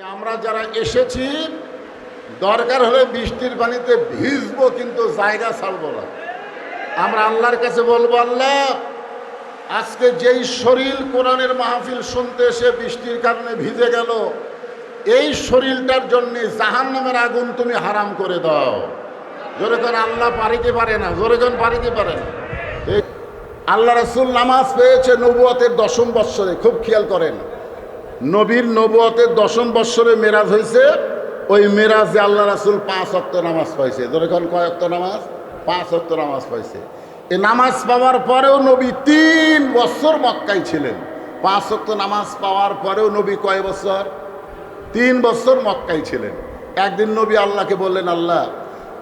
আমরা যারা এসেছি দরকার হলে বৃষ্টির পানিতে ভিজবো, কিন্তু জায়গা ছাড়বো না। আমরা আল্লাহর কাছে বলবো, আল্লাহ আজকে যেই শরীর কোরআনের মাহফিল শুনতে এসে বৃষ্টির কারণে ভিজে গেল, এই শরীরটার জন্য জাহান্নামের আগুন তুমি হারাম করে দাও। জোরে করে আল্লাহ পারিতে পারে না, জোরে কোন পারিতে পারে না। আল্লাহ রাসূল নামাজ পেয়েছে নবুয়তের 10ম বৎসরে। খুব খেয়াল করেন, নবীর নবুয়তের 10ম বৎসরে মেরাজ হয়েছে। ওই মেরাজে আল্লাহ রাসূল 5 ওয়াক্ত নামাজ পাইছে। ধরে কোন কয় ওয়াক্ত নামাজ? 5 ওয়াক্ত নামাজ পাইছে। এই নামাজ পাওয়ার পরেও নবী 3 বছর মক্কায় ছিলেন। 5 ওয়াক্ত নামাজ পাওয়ার পরেও নবী কয় বছর? 3 বছর মক্কায় ছিলেন। একদিন নবী আল্লাহকে বললেন, আল্লাহ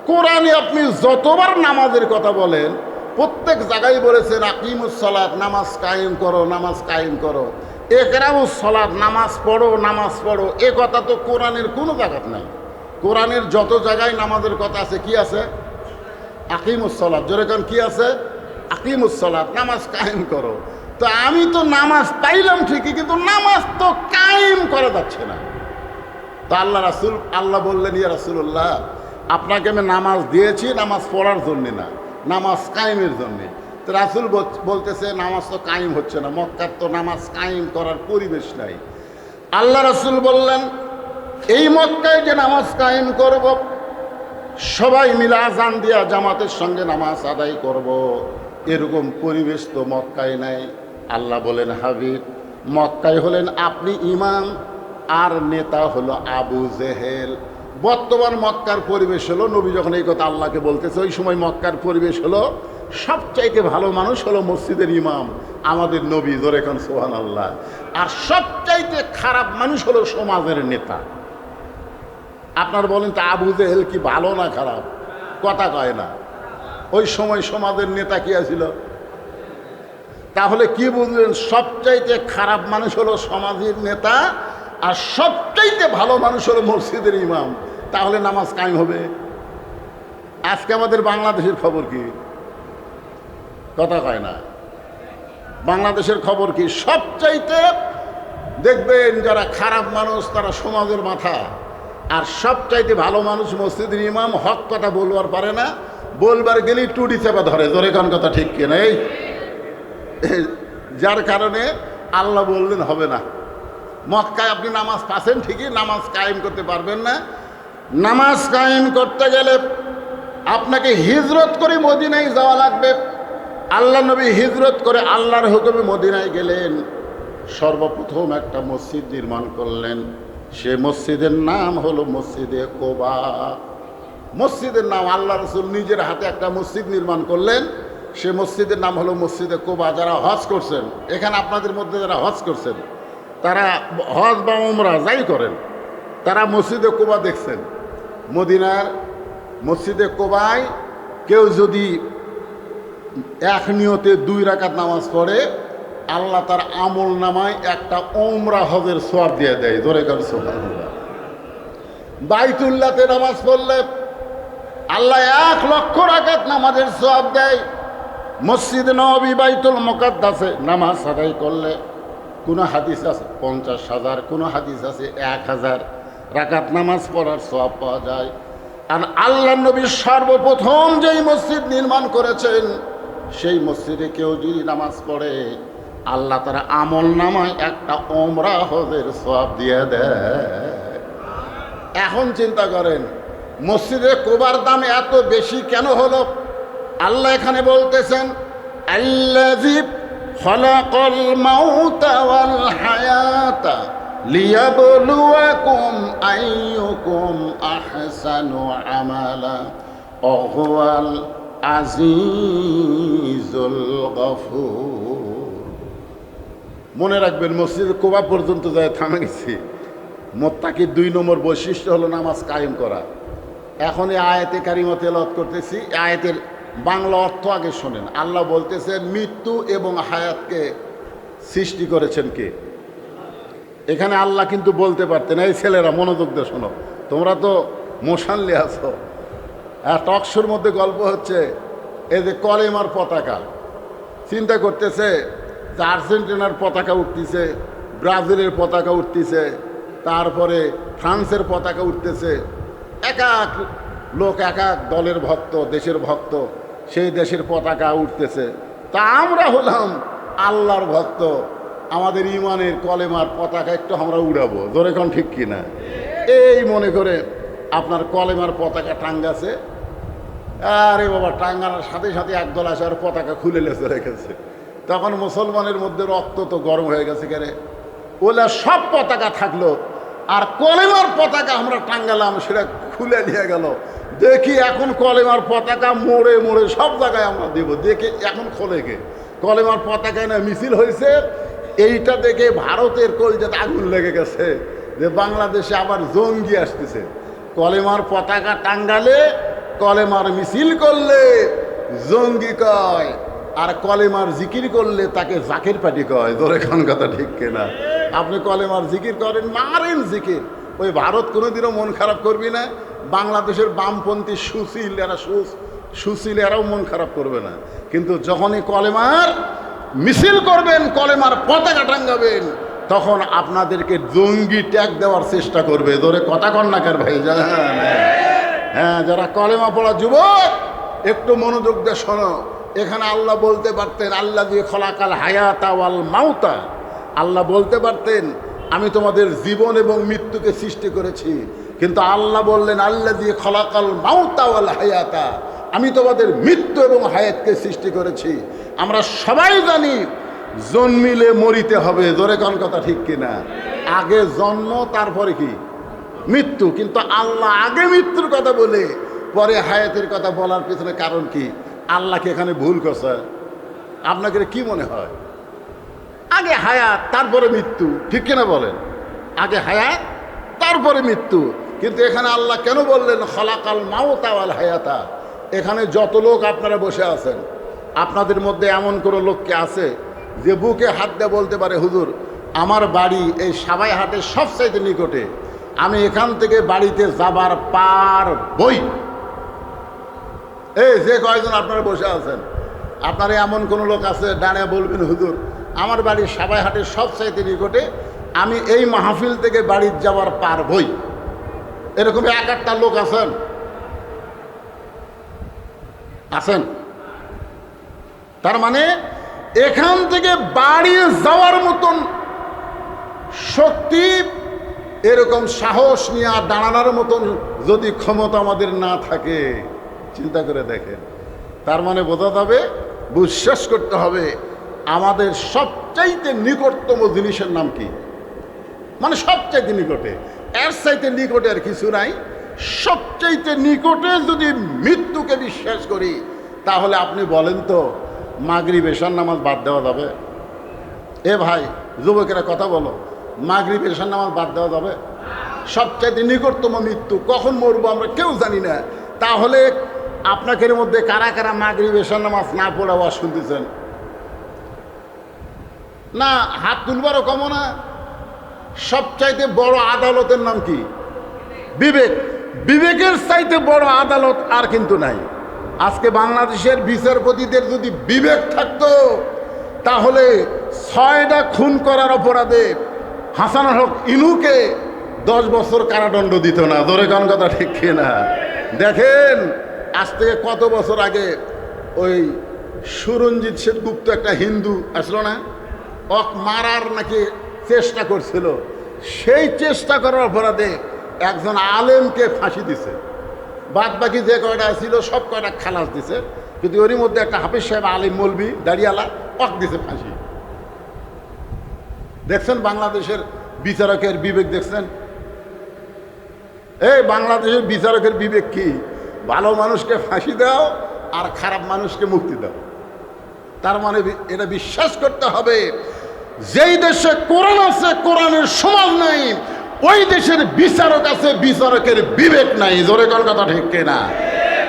কোরআনে আপনি যতবার নামাজের কথা বলেন প্রত্যেক জায়গায় বলেছেন আকিমুস সালাত, নামাজ কায়েম করো, নামাজ কায়েম করো। ইকরাউস সালাত, নামাজ পড়ো, নামাজ পড়ো। এ কথা তো কোরআনের কোনো জায়গা নাই। কোরআনের যত জায়গায় নামাজের কথা আছে কি আছে? আকিমুস সালাত। জোরে কোন কি আছে? আকিমুস সালাত, নামাজ কায়েম করো। তো আমি তো নামাজ পাইলাম ঠিকই, কিন্তু নামাজ তো কায়েম করা যাচ্ছে না। তো আল্লাহ বললেন, ইয়া রাসূলুল্লাহ আপনাকে আমি নামাজ দিয়েছি নামাজ পড়ার জন্যে না, নামাজ কায়েমের জন্যে। তো রাসূল বলতেছে নামাজ তো কায়েম হচ্ছে না, মক্কার তো নামাজ কায়েম করার পরিবেশ নাই। আল্লাহ রাসূল বললেন, এই মক্কায় যে নামাজ কায়েম করব, সবাই মিলে আযান দিয়া জামাতের সঙ্গে নামাজ আদায় করব, এরকম পরিবেশ তো মক্কায় নাই। আল্লাহ বলেন, হাবিব মক্কায় হলেন আপনি ইমাম, আর নেতা হলো আবু জেহেল। বর্তমান মক্কার পরিবেশ হলো, নবী যখন এই কথা আল্লাহকে বলতেছে, ওই সময় মক্কার পরিবেশ হলো সবচাইতে ভালো মানুষ হলো মসজিদের ইমাম আমাদের নবী, জোরে খান সুবহানাল্লাহ। আর সবচাইতে খারাপ মানুষ হলো সমাজের নেতা। আপনার বলেন তো আবু জেহেল কি ভালো না খারাপ? কথা কয় না। ওই সময় সমাজের নেতা কি আছিল? তাহলে কি বুঝলেন? সবচাইতে খারাপ মানুষ হলো সমাজের নেতা, আর সবচাইতে ভালো মানুষ হলো মসজিদের ইমাম। তাহলে নামাজ কায়েম হবে। আজকে আমাদের বাংলাদেশের খবর কি? কথা কয় না। বাংলাদেশের খবর কি? সবচাইতে দেখবেন যারা খারাপ মানুষ তারা সমাজের মাথা, আর সবচাইতে ভালো মানুষ মসজিদের ইমাম। হক কথা বলবার পারে না, বলবার গেলেই টুটি চেপা ধরে। জোরে কোন কথা ঠিক কিনা? এই যার কারণে আল্লাহ বললেন হবে না। মক্কায় আপনি নামাজ পাচ্ছেন ঠিকই, নামাজ কায়েম করতে পারবেন না। নামাজ কায়েম করতে গেলে আপনাকে হিজরত করে মদিনায় যাওয়া লাগবে। আল্লাহ নবী হিজরত করে আল্লাহর হুকুমে মদিনায় গেলেন। সর্বপ্রথম একটা মসজিদ নির্মাণ করলেন। সে মসজিদের নাম হলো মসজিদে কোবা। মসজিদের নাম আল্লাহ রাসূল নিজের হাতে একটা মসজিদ নির্মাণ করলেন। সে মসজিদের নাম হলো মসজিদে কোবা। যারা হজ করছেন, এখানে আপনাদের মধ্যে যারা হজ করছেন, তারা হজ বা উমরা যাই করেন, তারা মসজিদে কোবা দেখছেন। মদিনার মসজিদে কোবায় কেউ যদি এক নিয়তে 2 রাকাত নামাজ পড়ে, আল্লাহ তার আমল নামায় একটা উমরা হজের সওয়াব দিয়ে দেয়। ধরে গেল সুবহানাল্লাহ। বাইতুল্লাহতে নামাজ পড়লে আল্লাহ 1 লক্ষ রাকাত নামাজের সওয়াব দেয়। মসজিদ নববী বাইতুল মুকাদ্দাসে নামাজ আদায় করলে কোনো হাদিস আছে 50,000, কোনো হাদিস আছে 1000 রাকাত নামাজ পড়ার সওয়াব পাওয়া যায়। আর আল্লাহ নবী সর্বপ্রথম যেই মসজিদ নির্মাণ করেছেন, সেই মসজিদে কেউ যদি নামাজ পড়ে, আল্লাহ তারা আমল নামায় একটা উমরা হজের সওয়াব দিয়ে দেয়। এখন চিন্তা করেন মসজিদে কোবার দাম এত বেশি কেন হলো? আল্লাহ এখানে বলতেছেন, আল্লাযী খালাকাল মাউতা ওয়াল হায়াতা লিয়াবলুয়াকুম আইয়ুকুম আহসানু আমালা ওয়া হুয়াল আজিজুল গফুর। মনে রাখবেন, মসজিদ কোবা পর্যন্ত যায় থামে গেছি। মুত্তাকির 2 নম্বর বৈশিষ্ট্য হলো নামাজ কায়েম করা। এখন এই আয়াতে কারিমা তেলাওয়াত করতেছি। আয়াতের বাংলা অর্থ আগে শোনেন। আল্লাহ বলতেছেন মৃত্যু এবং হায়াতকে সৃষ্টি করেছেন কে? এখানে আল্লাহ কিন্তু বলতে পারতেন, এই ছেলেরা মনোযোগ দিয়ে শোনো, তোমরা তো মোশানলি আছো। টকশোর মধ্যে গল্প হচ্ছে, এই যে কলেমার পতাকা চিন্তা করতেছে যে আর্জেন্টিনার পতাকা উঠতেছে, ব্রাজিলের পতাকা উঠতেছে, তারপরে ফ্রান্সের পতাকা উঠতেছে। এক এক লোক এক এক দলের ভক্ত, দেশের ভক্ত, সেই দেশের পতাকা উঠতেছে। তা আমরা হলাম আল্লাহর ভক্ত, আমাদের ইমানের কলেমার পতাকা একটু আমরা উড়াবো, ধরে কোন ঠিক কিনা? এই মনে করে আপনার কলেমার পতাকা টাঙ্গাছে। আরে বাবা, টাঙ্গানোর সাথে সাথে একদল আসে আর পতাকা খুলে লেছে রেখেছে। তখন মুসলমানের মধ্যে রক্ত তো গরম হয়ে গেছে, কেরে ওলা সব পতাকা থাকলো আর কলেমার পতাকা আমরা টাঙ্গালাম, সেটা খুলে নিয়ে গেল। দেখি এখন কলেমার পতাকা মোড়ে মোড়ে সব জায়গায় আমরা দেব, দেখে এখন খোলে গে কলেমার পতাকায় না মিছিল হয়েছে। এইটা দেখে ভারতের কলজাতে আগুন লেগে গেছে যে বাংলাদেশে আবার জঙ্গি আসতেছে। কলেমার পতাকা টাঙ্গালে, কলেমার মিছিল করলে জঙ্গি কয়, আর কলেমার জিকির করলে তাকে জাকির পাটি কয়। ধরে খান কথা ঠিক কিনা? আপনি কলেমার জিকির করেন, মারেন জিকির, ওই ভারত কোনোদিনও মন খারাপ করবি না। বাংলাদেশের বামপন্থী সুশীল এরাও মন খারাপ করবে না। কিন্তু যখনই কলেমার মিছিল করবেন, কলেমার পতাকা টাঙ্গাবেন, তখন আপনাদেরকে জঙ্গি ট্যাগ দেওয়ার চেষ্টা করবে। ধরে কথা কন্যাকার ভাই যান। হ্যাঁ, যারা কলেমা পড়া যুবক একটু মনোযোগ দিয়ে শোনো। এখানে আল্লাহ বলতে পারতেন আল্লাহ দিয়ে খলাকাল হায়াতা ওয়াল মাউতা, আল্লাহ বলতে পারতেন আমি তোমাদের জীবন এবং মৃত্যুকে সৃষ্টি করেছি, কিন্তু আল্লাহ বললেন আল্লাহ দিয়ে খলাকাল মাউতা ওয়াল হায়াতা, আমি তোমাদের মৃত্যু এবং হায়াতকে সৃষ্টি করেছি। আমরা সবাই জানি জন্মিলে মরিতে হবে, ধরে কোন কথা ঠিক কিনা? আগে জন্ম তারপরে কি মৃত্যু, কিন্তু আল্লাহ আগে মৃত্যুর কথা বলে পরে হায়াতের কথা বলার পেছনে কারণ কি? আল্লাহকে এখানে ভুল করছে? আপনাকে কি মনে হয়? আগে হায়াত তারপরে মৃত্যু, ঠিক কিনা বলেন? আগে হায়াত তারপরে মৃত্যু, কিন্তু এখানে আল্লাহ কেন বললেন খলাকাল মাউতা ওয়াল হায়াতা? এখানে যত লোক আপনারা বসে আছেন, আপনাদের মধ্যে এমন কোনো লোককে আছে যে বুকে হাত দিয়ে বলতে পারে হুজুর আমার বাড়ি এই সাবাই হাটের সবচাইতে নিকটে, আমি এখান থেকে বাড়িতে যাবার পার বই? এই যে কয়জন আপনারা বসে আছেন, আপনারা এমন কোনো লোক আছে ডানে বলবেন হুজুর আমার বাড়ি সাবাই হাটের সবচাইতে নিকটে, আমি এই মাহফিল থেকে বাড়ির যাওয়ার পার বই? এরকম এক একটা লোক আছেন? আছেন? তার মানে এখান থেকে বাড়ি যাওয়ার মতন শক্তি, এরকম সাহস নিয়ে দাঁড়ানোর মতন যদি ক্ষমতা আমাদের না থাকে, চিন্তা করে দেখেন। তার মানে বোঝা যাবে, বিশ্বাস করতে হবে আমাদের সবচাইতে নিকটতম জিনিসের নাম কি? মানে সবচাইতে নিকটে, এর চাইতে নিকটে আর কিছু নাই। সবচাইতে নিকটে যদি মৃত্যুকে বিশ্বাস করি, তাহলে আপনি বলেন তো মাগরিব এশার নামাজ বাদ দেওয়া যাবে? এ ভাই যুবকেরা কথা বলো, মাগরিব এশার নামাজ বাদ দেওয়া যাবে? সবচাইতে নিকটতম মৃত্যু, কখন মরবো আমরা কেউ জানি না। তাহলে আপনাদের মধ্যে কারা কারা মাগরিব এশার নামাজ না পড়ে আওয়াজ শুনতেছেন? না, হাত তুলবারও কম না। সবচাইতে বড় আদালতের নাম কি? বিবেক। বিবেকের চাইতে বড় আদালত আর কিন্তু নাই। আজকে বাংলাদেশের বিচারপতিদের যদি বিবেক থাকতো, তাহলে 6টা খুন করার অপরাধে হাসানুল হক ইনুকে 10 বছর কারাদণ্ড দিত না। ধরে কোন কথা ঠিক কিনা? দেখেন আজ থেকে কত বছর আগে ওই সুরঞ্জিত সেনগুপ্ত একটা হিন্দু আসলো না, অক মারার নাকি চেষ্টা করছিল, সেই চেষ্টা করার অপরাধে একজন আলেমকে ফাঁসি দিছে। বাদ বাকি যে কয়টা ছিল সব কয়টা খালাস দিছে, কিন্তু ওরই মধ্যে একটা হাফিজ সাহেব আলিম মৌলবি দাঁড়িয়ালা অক দিছে ফাঁসি। দেখছেন বাংলাদেশের বিচারকের বিবেক? দেখছেন এই বাংলাদেশের বিচারকের বিবেক কি? ভালো মানুষকে ফাঁসি দাও আর খারাপ মানুষকে মুক্তি দাও। তার মানে এটা বিশ্বাস করতে হবে, যেই দেশে কোরআন আছে, কোরআনের সমাজ নাই, ওই দেশের বিচারক আছে, বিচারকের বিবেক নাই। জোরে কোন কথা ঠিক কিনা?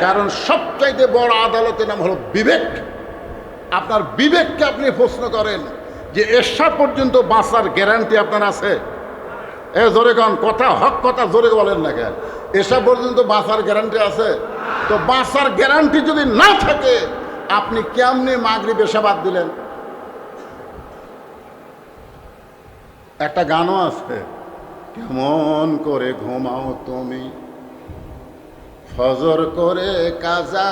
কারণ সবচাইতে বড় আদালতের নাম হলো বিবেক। আপনার বিবেককে আপনি প্রশ্ন করেন যে এশা পর্যন্ত বাঁচার গ্যারান্টি আপনার আছে? এ জোরে কোন কথা, হক কথা জোরে বলেন না কেন? এশা পর্যন্ত বাঁচার গ্যারান্টি আছে? তো বাঁচার গ্যারান্টি যদি না থাকে, আপনি কেমনে মাগরিব এশা বাদ দিলেন? একটা গানও আছে, কেমন করে ঘুমাও তুমি, ফজর করে কাজা,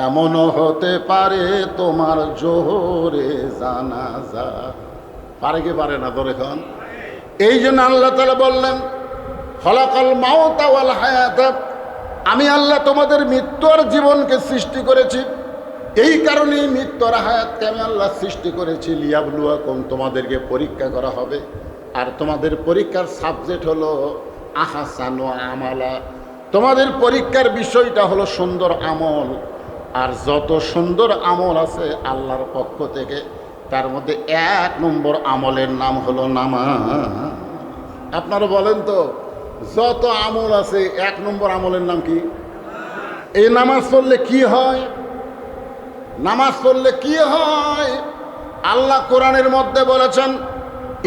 এমনও হতে পারে তোমার জোহরে জানাজা। পারে কি পারে না? তোর এখন এই জন্য আল্লাহ তাআলা বললেন খলাকাল মাউতা ওয়াল হায়াতা, আমি আল্লাহ তোমাদের মৃত্যু আর জীবনকে সৃষ্টি করেছি। এই কারণেই মৃত্যু আর হায়াতকে আমি আল্লাহ সৃষ্টি করেছি লিয়াবলুয়াকুম, তোমাদেরকে পরীক্ষা করা হবে। আর তোমাদের পরীক্ষার সাবজেক্ট হলো আহসানু আমালা, তোমাদের পরীক্ষার বিষয়টা হলো সুন্দর আমল। আর যত সুন্দর আমল আছে আল্লাহর পক্ষ থেকে, তার মধ্যে 1 নম্বর আমলের নাম হলো নামাজ। আপনারা বলেন তো, যত আমল আছে 1 নম্বর আমলের নাম কি? এই নামাজ পড়লে কি হয়? নামাজ পড়লে কি হয়? আল্লাহ কোরআনের মধ্যে বলেছেন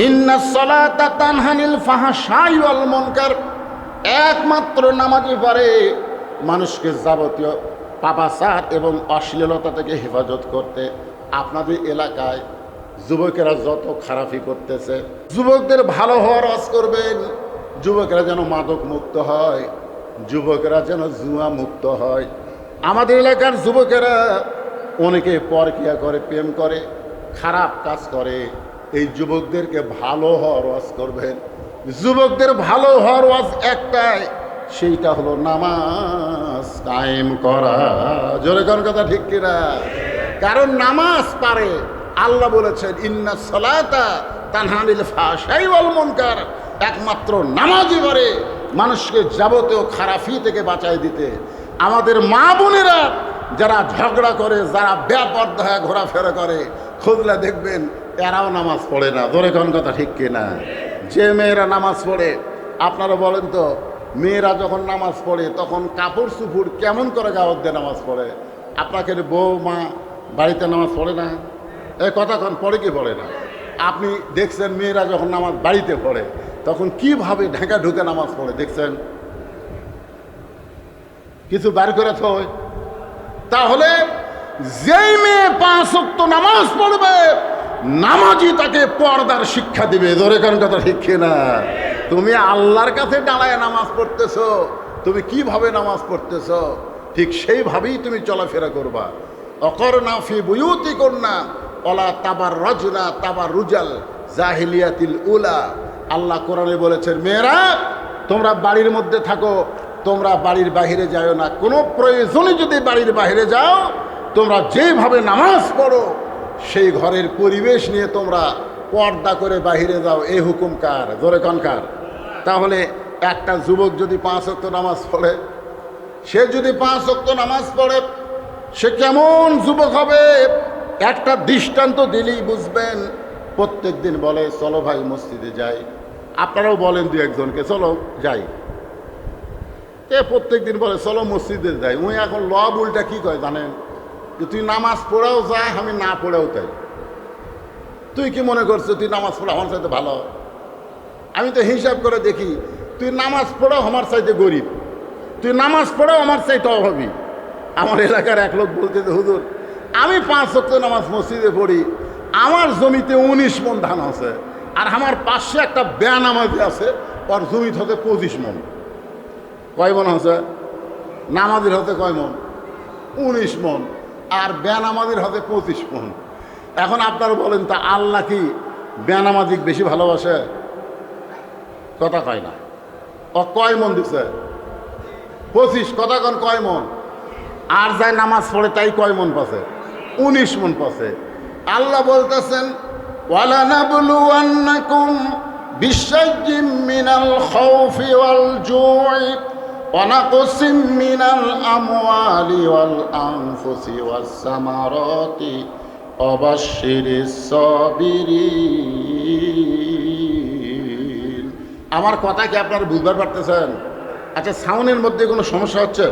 ইন্নাস সালাতা তানহানিল ফাহশাই ওয়াল মুনকার, একমাত্র নামাজই পারে মানুষকে যাবতীয় পাপাচার এবং অশ্লীলতা থেকে হেফাজত করতে। আপনাদের এলাকায় যুবকেরা যত খারাপি করতেছে, যুবকদের ভালো হওয়ার ওয়াজ করবেন, যুবকেরা যেন মাদক মুক্ত হয়, যুবকেরা যেন জুয়া মুক্ত হয়। আমাদের এলাকার যুবকেরা অনেকে পরকিয়া করে, প্রেম করে, খারাপ কাজ করে। এই যুবকদেরকে ভালো হওয়ার ওয়াজ করবেন। যুবকদের ভালো হওয়ার ওয়াজ একটাই, সেইটা হলো নামাজ কায়েম করা। জোরে কোন কথা ঠিক কিনা? কারণ নামাজ পারে। আল্লাহ বলেছেন ইন্নাস সালাতা তানহানিল ফাহশাই ওয়াল মুনকার, একমাত্র নামাজই পারে মানুষকে যাবতীয় খারাপি থেকে বাঁচাই দিতে। আমাদের মা বোনেরা যারা ঝগড়া করে, যারা বেপরদা হয়ে ঘোরাফেরা করে, খুঁজলে দেখবেন এরাও নামাজ পড়ে না। জোরে কোন কথা ঠিক কিনা? যে মেয়েরা নামাজ পড়ে, আপনারা বলেন তো, মেয়েরা যখন নামাজ পড়ে তখন কাপড় চুপুর কেমন করে গাওয়ার দিয়ে নামাজ পড়ে? আপনাকে বউ মা বাড়িতে নামাজ পড়ে না? এই কথা কন, পড়ে কি পড়ে না? আপনি দেখছেন মেয়েরা যখন নামাজ বাড়িতে পড়ে তখন কিভাবে ঢাকা ঢুকে নামাজ পড়ে দেখছেন? কিছু বার করে থয়। তাহলে যেই মেয়ে 5 ওয়াক্ত নামাজ পড়বে, নামাজই তাকে পর্দার শিক্ষা দিবে। ধরে কোন কথা ঠিক না? তুমি আল্লাহর কাছে দাঁড়ায় নামাজ পড়তেছো, তুমি কিভাবে নামাজ পড়তেছো ঠিক সেইভাবেই তুমি চলাফেরা করবা। অকরনা ফি বুয়ুতিকুন্না ওয়ালা তাবাররাজনা তাবাররুজাল জাহিলিয়াতিল উলা। আল্লাহ কোরআনে বলেছেন, মেয়েরা তোমরা বাড়ির মধ্যে থাকো, তোমরা বাড়ির বাইরে যাও না। কোনো প্রয়োজনে যদি বাড়ির বাইরে যাও, তোমরা যেভাবে নামাজ পড়ো সেই ঘরের পরিবেশ নিয়ে তোমরা পর্দা করে বাইরে যাও। এই হুকুম কার? জোরে কোন কার? তাহলে একটা যুবক যদি 5 ওয়াক্ত নামাজ পড়ে, সে যদি 5 ওয়াক্ত নামাজ পড়ে, সে কেমন যুবক হবে একটা দৃষ্টান্ত দিলেই বুঝবেন। প্রত্যেক দিন বলে চলো ভাই মসজিদে যাই, আপনারাও বলেন 2-1জনকে চলো যাই। প্রত্যেক দিন বলে চলো মসজিদে যাই। উনি এখন লব উল্টা কি কয় জানেন? যে তুই নামাজ পড়াও যা, আমি না পড়েও তাই। তুই কি মনে করছো তুই নামাজ পড়া আমার চাইতে ভালো? আমি তো হিসাব করে দেখি, তুই নামাজ পড়াও আমার চাইতে গরিব, তুই নামাজ পড়াও আমার চাইতে অভাবী। আমার এলাকার এক লোক বলতে, হুজুর আমি 5 ওয়াক্ত নামাজ মসজিদে পড়ি, আমার জমিতে 19 মণ ধান আছে, আর আমার পাশে একটা বেনামাজি আছে, ওর জমিতে হতে 25 মণ। কয় মণ আছে? নামাজির হতে কয় মণ? 19 মণ। আর বেনামাজির হতে 25 মণ। এখন আপনারা বলেন, তা আল্লাহ কি বেনামাজিক বেশি ভালোবাসে? কথা কয় না। ও কয় মণ দিছে? 25। কথা কন কয় মণ? আর যাই নামাজ পড়ে তাই কয় মণ পাছে? 19 মণ পাছে। আল্লাহ বলতেছেন ওয়ালানাবলুওয়ান্নাকুম বিশাইয়্যিম মিনাল খাউফি ওয়াল জু'i ওয়া নাকসিম মিনাল আমওয়ালি ওয়াল আনফুসি ওয়াস সামারাতি ওয়া বাশশিরিস সাবিরিন। আমার কথা কি আপনারা বুঝতে পারতেছেন? আচ্ছা, সাউন্ডের মধ্যে কোনো সমস্যা হচ্ছে?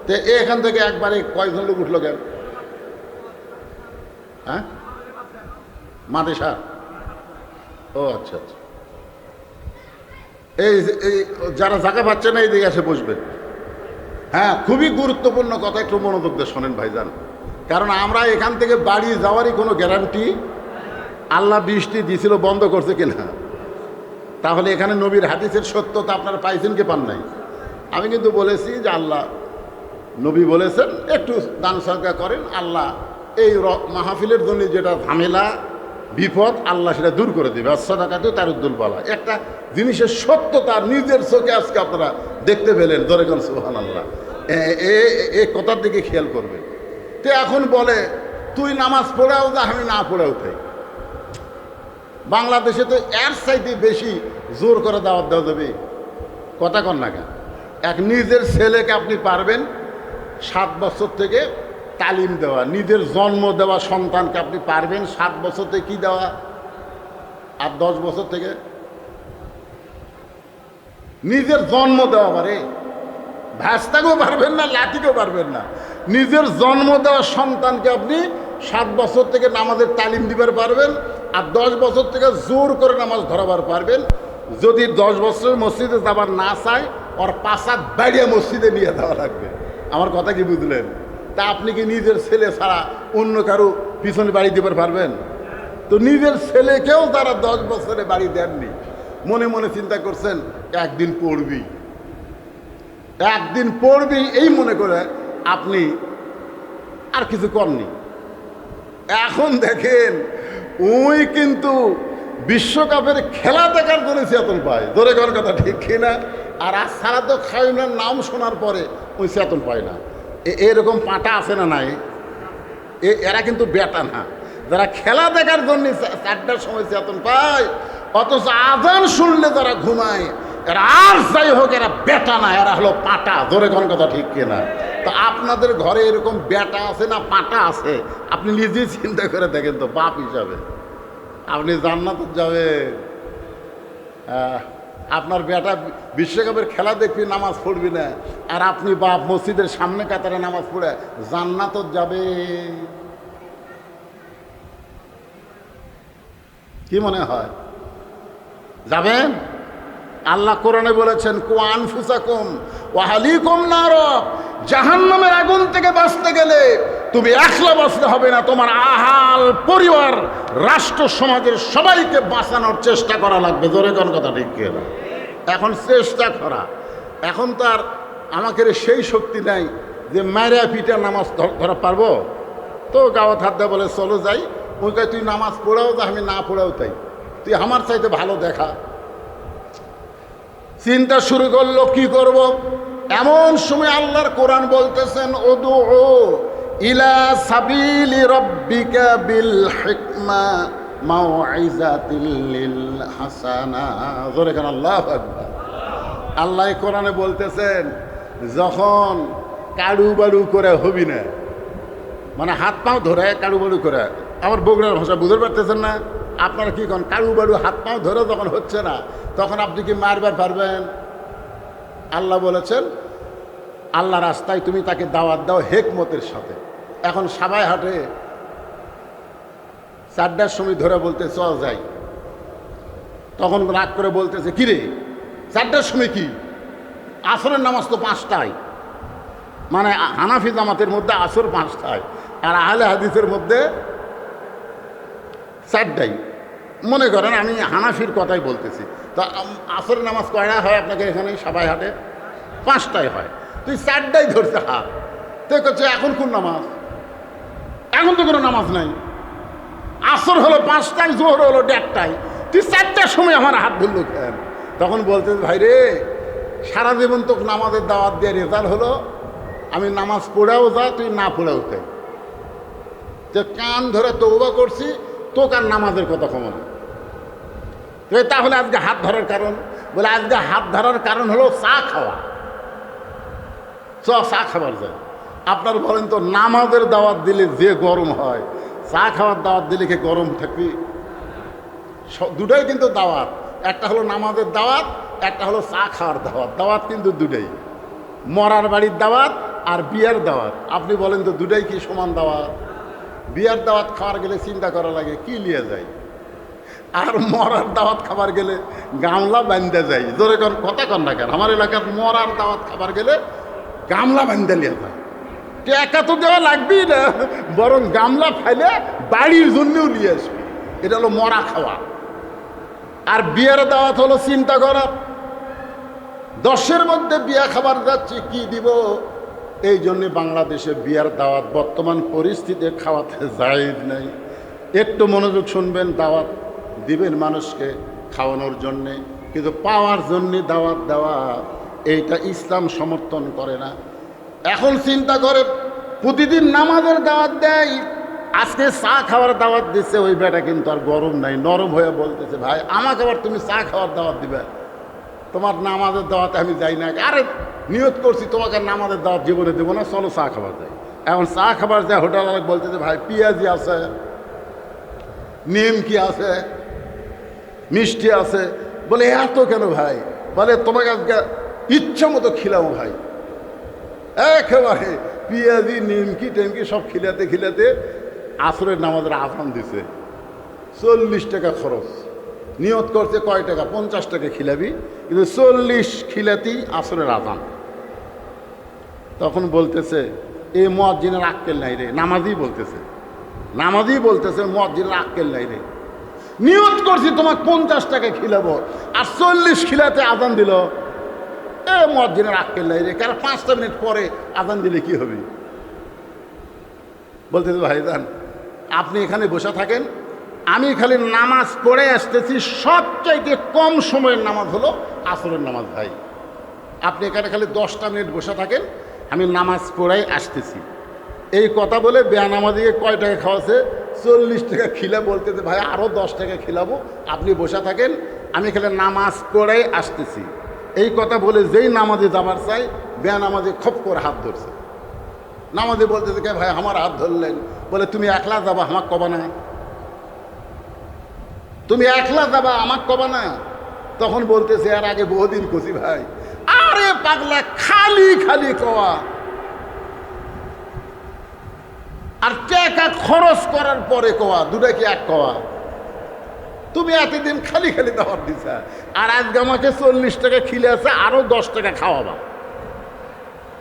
তো এখান থেকে একবারে কয়জন লোক উঠলো কেন? হ্যাঁ, মাদেশা। ও আচ্ছা আচ্ছা। এই যারা জায়গা পাচ্ছে না এইদিকে এসে বসবেন। হ্যাঁ, খুবই গুরুত্বপূর্ণ কথা, একটু মনোযোগ দিয়ে শোনেন ভাইজান। কারণ আমরা এখান থেকে বাড়ি যাওয়ারই কোনো গ্যারান্টি, আল্লাহ বৃষ্টি দিয়েছিল বন্ধ করছে কিনা তাহলে এখানে নবীর হাদিসের সত্যতা আপনারা পাইছেন কি পান নাই? আমি কিন্তু বলেছি যে আল্লাহ নবী বলেছেন একটু দান সদকা করেন, আল্লাহ এই মাহফিলের জন্য যেটা ঝামেলা বিপদ আল্লাহ সেটা দূর করে দেবে। সদাকাতেও তার উদ্দুল বলা একটা জিনিসের সত্যতা নিজের চোখে আজকে আপনারা দেখতে পেলেন। দরেগন সুবহানাল্লাহ, এ কথার দিকে খেয়াল করবেন। তো এখন বলে তুই নামাজ পড়াও যা, আমি না পড়াও তাই। বাংলাদেশে তো এর চাইতে বেশি জোর করে দাওয়াত দেওয়া যাবে, কথা কন না কেন? এক নিজের ছেলেকে আপনি পারবেন 7 বছর থেকে তালিম দেওয়া, নিজের জন্ম দেওয়া সন্তানকে আপনি পারবেন 7 বছর থেকে কি দেওয়া, আর 10 বছর থেকে নিজের জন্ম দেওয়া পারে, ভ্যাস্তাকেও পারবেন না, লাঠিকেও পারবেন না। নিজের জন্ম দেওয়া সন্তানকে আপনি 7 বছর থেকে নামাজের তালিম দিবার পারবেন, আর 10 বছর থেকে জোর করে নামাজ ধরাবার পারবেন। যদি 10 বছর মসজিদে যাবার না চায়, ওর 5 হাত বাড়িয়ে মসজিদে নিয়ে যাওয়া লাগবে। আমার কথা কি বুঝলেন? তা আপনি কি নিজের ছেলে ছাড়া অন্য কারো পিছনে বাড়ি দিবার পারবেন? তো নিজের ছেলেকেও তারা 10 বছরে বাড়ি দেননি, মনে মনে চিন্তা করছেন একদিন পড়বি, একদিন পড়বি, এই মনে করে আপনি আর কিছু করেননি। এখন দেখেন ওই কিন্তু বিশ্বকাপের খেলা দেখার জন্য চেতন পায়, ধরে করার কথা ঠিক কিনা? আর আজ সারা তো খায়ুনের নাম শোনার পরে ওই চেতন পায় না। এরকম পাটা আছে না নাই? এরা কিন্তু বেটা না, যারা খেলা দেখার জন্য 4টার সময় চেতন পায়, অথচ আজান শুনলে যারা ঘুমায়, এরা আর যাই হোক এরা বেটা না, এরা হলো পাটা। ধরে কোন কথা ঠিক কিনা? তো আপনাদের ঘরে এরকম বেটা আছে না পাটা আছে? আপনি নিজেই চিন্তা করে দেখেন তো, বাপ হিসাবে আপনি জান্নাতে যাবেন, আপনার বেটা বিশ্বকাপের খেলা দেখবি নামাজ পড়বি না, আর আপনি বাপ মসজিদের সামনে কাতারে নামাজ পড়ে জান্নাতে যাবে। কি মনে হয় যাবেন? আল্লাহ কোরআনে বলেছেন কু আনফুসাকুম ওয়া আহলিকুম নার, জাহান্নামের আগুন থেকে বাঁচতে গেলে তুমি একলা বাঁচতে হবে না, তোমার আহাল পরিবার রাষ্ট্র সমাজের সবাইকে বাঁচানোর চেষ্টা করা লাগবে। জোরে কোন কথা ঠিক কিনা? এখন চেষ্টা করা, এখন তো আর আমাকে সেই শক্তি নাই যে মায়েরা পিঠা নামাজ ধরা পারবো। তো গাওয়াত হাত দেয় বলে চলো যাই, ওই কাজ তুই নামাজ পড়াও যা, আমি না পড়াও তাই, তুই আমার চাইতে ভালো দেখা। চিন্তা শুরু করলো কি করব। এমন সময় আল্লাহর কোরআন বলতেছেন উদউ ইলা সাবিলি রাব্বিকা বিল হিকমা মাউইজাতিল লিল হাসানা। জোরে কান আল্লাহু আকবার। আল্লাহ কোরআনে বলতেছেন যখন কাড়ু বাড়ু করে হবি না, মানে হাত পাও ধরে কাড়ু বাড়ু করে, আমার বগুড়ার ভাষা বুঝতে পারতেছেন না? আপনারা কি করেন? কাড়ু বাড়ু হাত পাও ধরে যখন হচ্ছে না, তখন আপনি কি মারবার পারবেন? আল্লাহ বলেছেন আল্লাহ রাস্তায় তুমি তাকে দাওয়াত দাও হেকমতের সাথে। এখন সবাই হাটে 4টার সময় ধরে বলতে চল যাই, তখন রাগ করে বলতেছে কি রে 4টার সময় কি? আসরের নামাজ তো 5টায়, মানে হানাফি জামাতের মধ্যে আসর 5টায়, আর আহলে হাদিসের মধ্যে 4টায়। মনে করেন আমি হানাফির কথাই বলতেছি, তো আসরের নামাজ কয়টা হয় আপনাকে এখানে সবাই হাটে? 5টায় হয়। তুই 4টায় ধরছে হাত, তো করছে এখন কোন নামাজ? এখন তো কোনো নামাজ নাই। আসর হলো 5টায়, জোহর হলো 1:30টায়, তুই 4টার সময় আমার হাত ধরলো কেন? তখন বলতে ভাই রে সারা জীবন তোকে নামাজের দাওয়াত দিয়ে রেজাল্ট হলো আমি নামাজ পড়াও যা, তুই না পড়াও তাই, যে কান ধরে তওবা করছি, তোকে আর নামাজের কথা কমন। তাহলে আজকে হাত ধরার কারণ? বলে আজকে হাত ধরার কারণ হলো চা খাওয়া। চা খাবার যায়। আপনার বলেন তো নামাজের দাওয়াত দিলে যে গরম হয়, চা খাওয়ার দাওয়াত দিলে কি গরম থাকবি? দুটাই কিন্তু দাওয়াত, একটা হলো নামাজের দাওয়াত, একটা হলো চা খাওয়ার দাওয়াত। দাওয়াত কিন্তু দুটাই, মরার বাড়ির দাওয়াত আর বিয়ার দাওয়াত। আপনি বলেন তো দুটাই কি সমান দাওয়াত? বিয়ার দাওয়াত খাওয়ার গেলে চিন্তা করা লাগে কি লিয়ে যায়, আর মরার দাওয়াত খাবার গেলে গামলা বান্ধে যায়। জোরে কথা কন না কেন? আমার এলাকার মরার দাওয়াত খাবার গেলে গামলা বান্ধে লিয়ে যায়। টাকা তো দেওয়া লাগবেই না, বরং গামলা ফাইলে বাড়ির জন্যও নিয়ে আসবে। এটা হলো মরা খাওয়া। আর বিয়ের দাওয়াত হলো চিন্তা করা, 10-এর মধ্যে বিয়া খাবার যাচ্ছি কি দিব। এই জন্যে বাংলাদেশে বিয়ার দাওয়াত বর্তমান পরিস্থিতিতে খাওয়াতে জায়েজ নাই। একটু মনোযোগ শুনবেন, দাওয়াত দিবেন মানুষকে খাওয়ানোর জন্যে, কিন্তু পাওয়ার জন্যে দাওয়াত দেওয়া এইটা ইসলাম সমর্থন করে না। এখন চিন্তা করে প্রতিদিন নামাজের দাওয়াত দেয়, আজকে চা খাওয়ার দাওয়াত দিচ্ছে, ওই বেটা কিন্তু আর গরম নাই, নরম হয়ে বলতেছে ভাই আমাকে আবার তুমি চা খাওয়ার দাওয়াত দিবে, তোমার নামাজের দাওয়াতে আমি যাই না। আরে নিয়ত করছি তোমাকে নামাজের দাওয়াত জীবনে দেবো না, চলো চা খাবার যাই। এখন চা খাবার যায়, হোটেল বলতেছে ভাই পেঁয়াজি আছে, নিমকি আছে, মিষ্টি আছে। বলে এত কেন ভাই? বলে তোমাকে আজকে ইচ্ছা মতো খিলাও ভাই। একেবারে পেঁয়াজি নিমকি টেমকি সব খিলাতে খিলাতে আসরের নামাজের আজান দিছে, 40 টাকা খরচ। নিয়ত করছে কয় টাকা? 50 টাকা খিলাবি, কিন্তু 40 খিলাতেই আসরের আজান। তখন বলতেছে এই মুয়াজ্জিনের আক্কেল নাই রে, নামাজই বলতেছে, নামাজই বলতেছে মুয়াজ্জিনের আক্কেল নাই রে। নিয়ত করছি তোমাকে 50 টাকা খিলাবো, আর 40 খিলাতে আজান দিল। এ মুয়াজ্জিনের আক্কেল নাই রে, কারণ 5 মিনিট পরে আজান দিলে কি হবে? বলতেছে ভাইজান আপনি এখানে বসে থাকেন, আমি খালি নামাজ পড়ে আসতেছি, সবচাইতে কম সময়ের নামাজ হলো আসরের নামাজ। ভাই আপনি এখানে খালি 10টা মিনিট বসে থাকেন, আমি নামাজ পড়াই আসতেছি। এই কথা বলে বেয়ানামাজিকে কয় টাকা খাওয়াছে? 40 টাকা খিলা। বলতেছে ভাই আরও 10 টাকা খিলাবো, আপনি বসে থাকেন, আমি খালি নামাজ পড়াই আসতেছি। এই কথা বলে যেই নামাজে যাবার চাই, বেয়ানামাজি খপ করে হাত ধরছে। নামাজে বলতেছে কে ভাই আমার হাত ধরলেন? বলে তুমি একলা যাবা, আমাকে কবা না? তুমি একলা যাবা, আমাকে কবা না? তখন বলতেছে এর আগে বহুদিন কষি ভাই, আরে পাগলা খালি খালি কওয়া আর টাকা খরচ করার পরে কওয়া, দুটা কি এক কওয়া? তুমি এতদিন খালি খালি দাওয়াত দিছা, আর আজকে আমাকে 40 টাকা খিলে আছে, আরো 10 টাকা খাওয়াবা।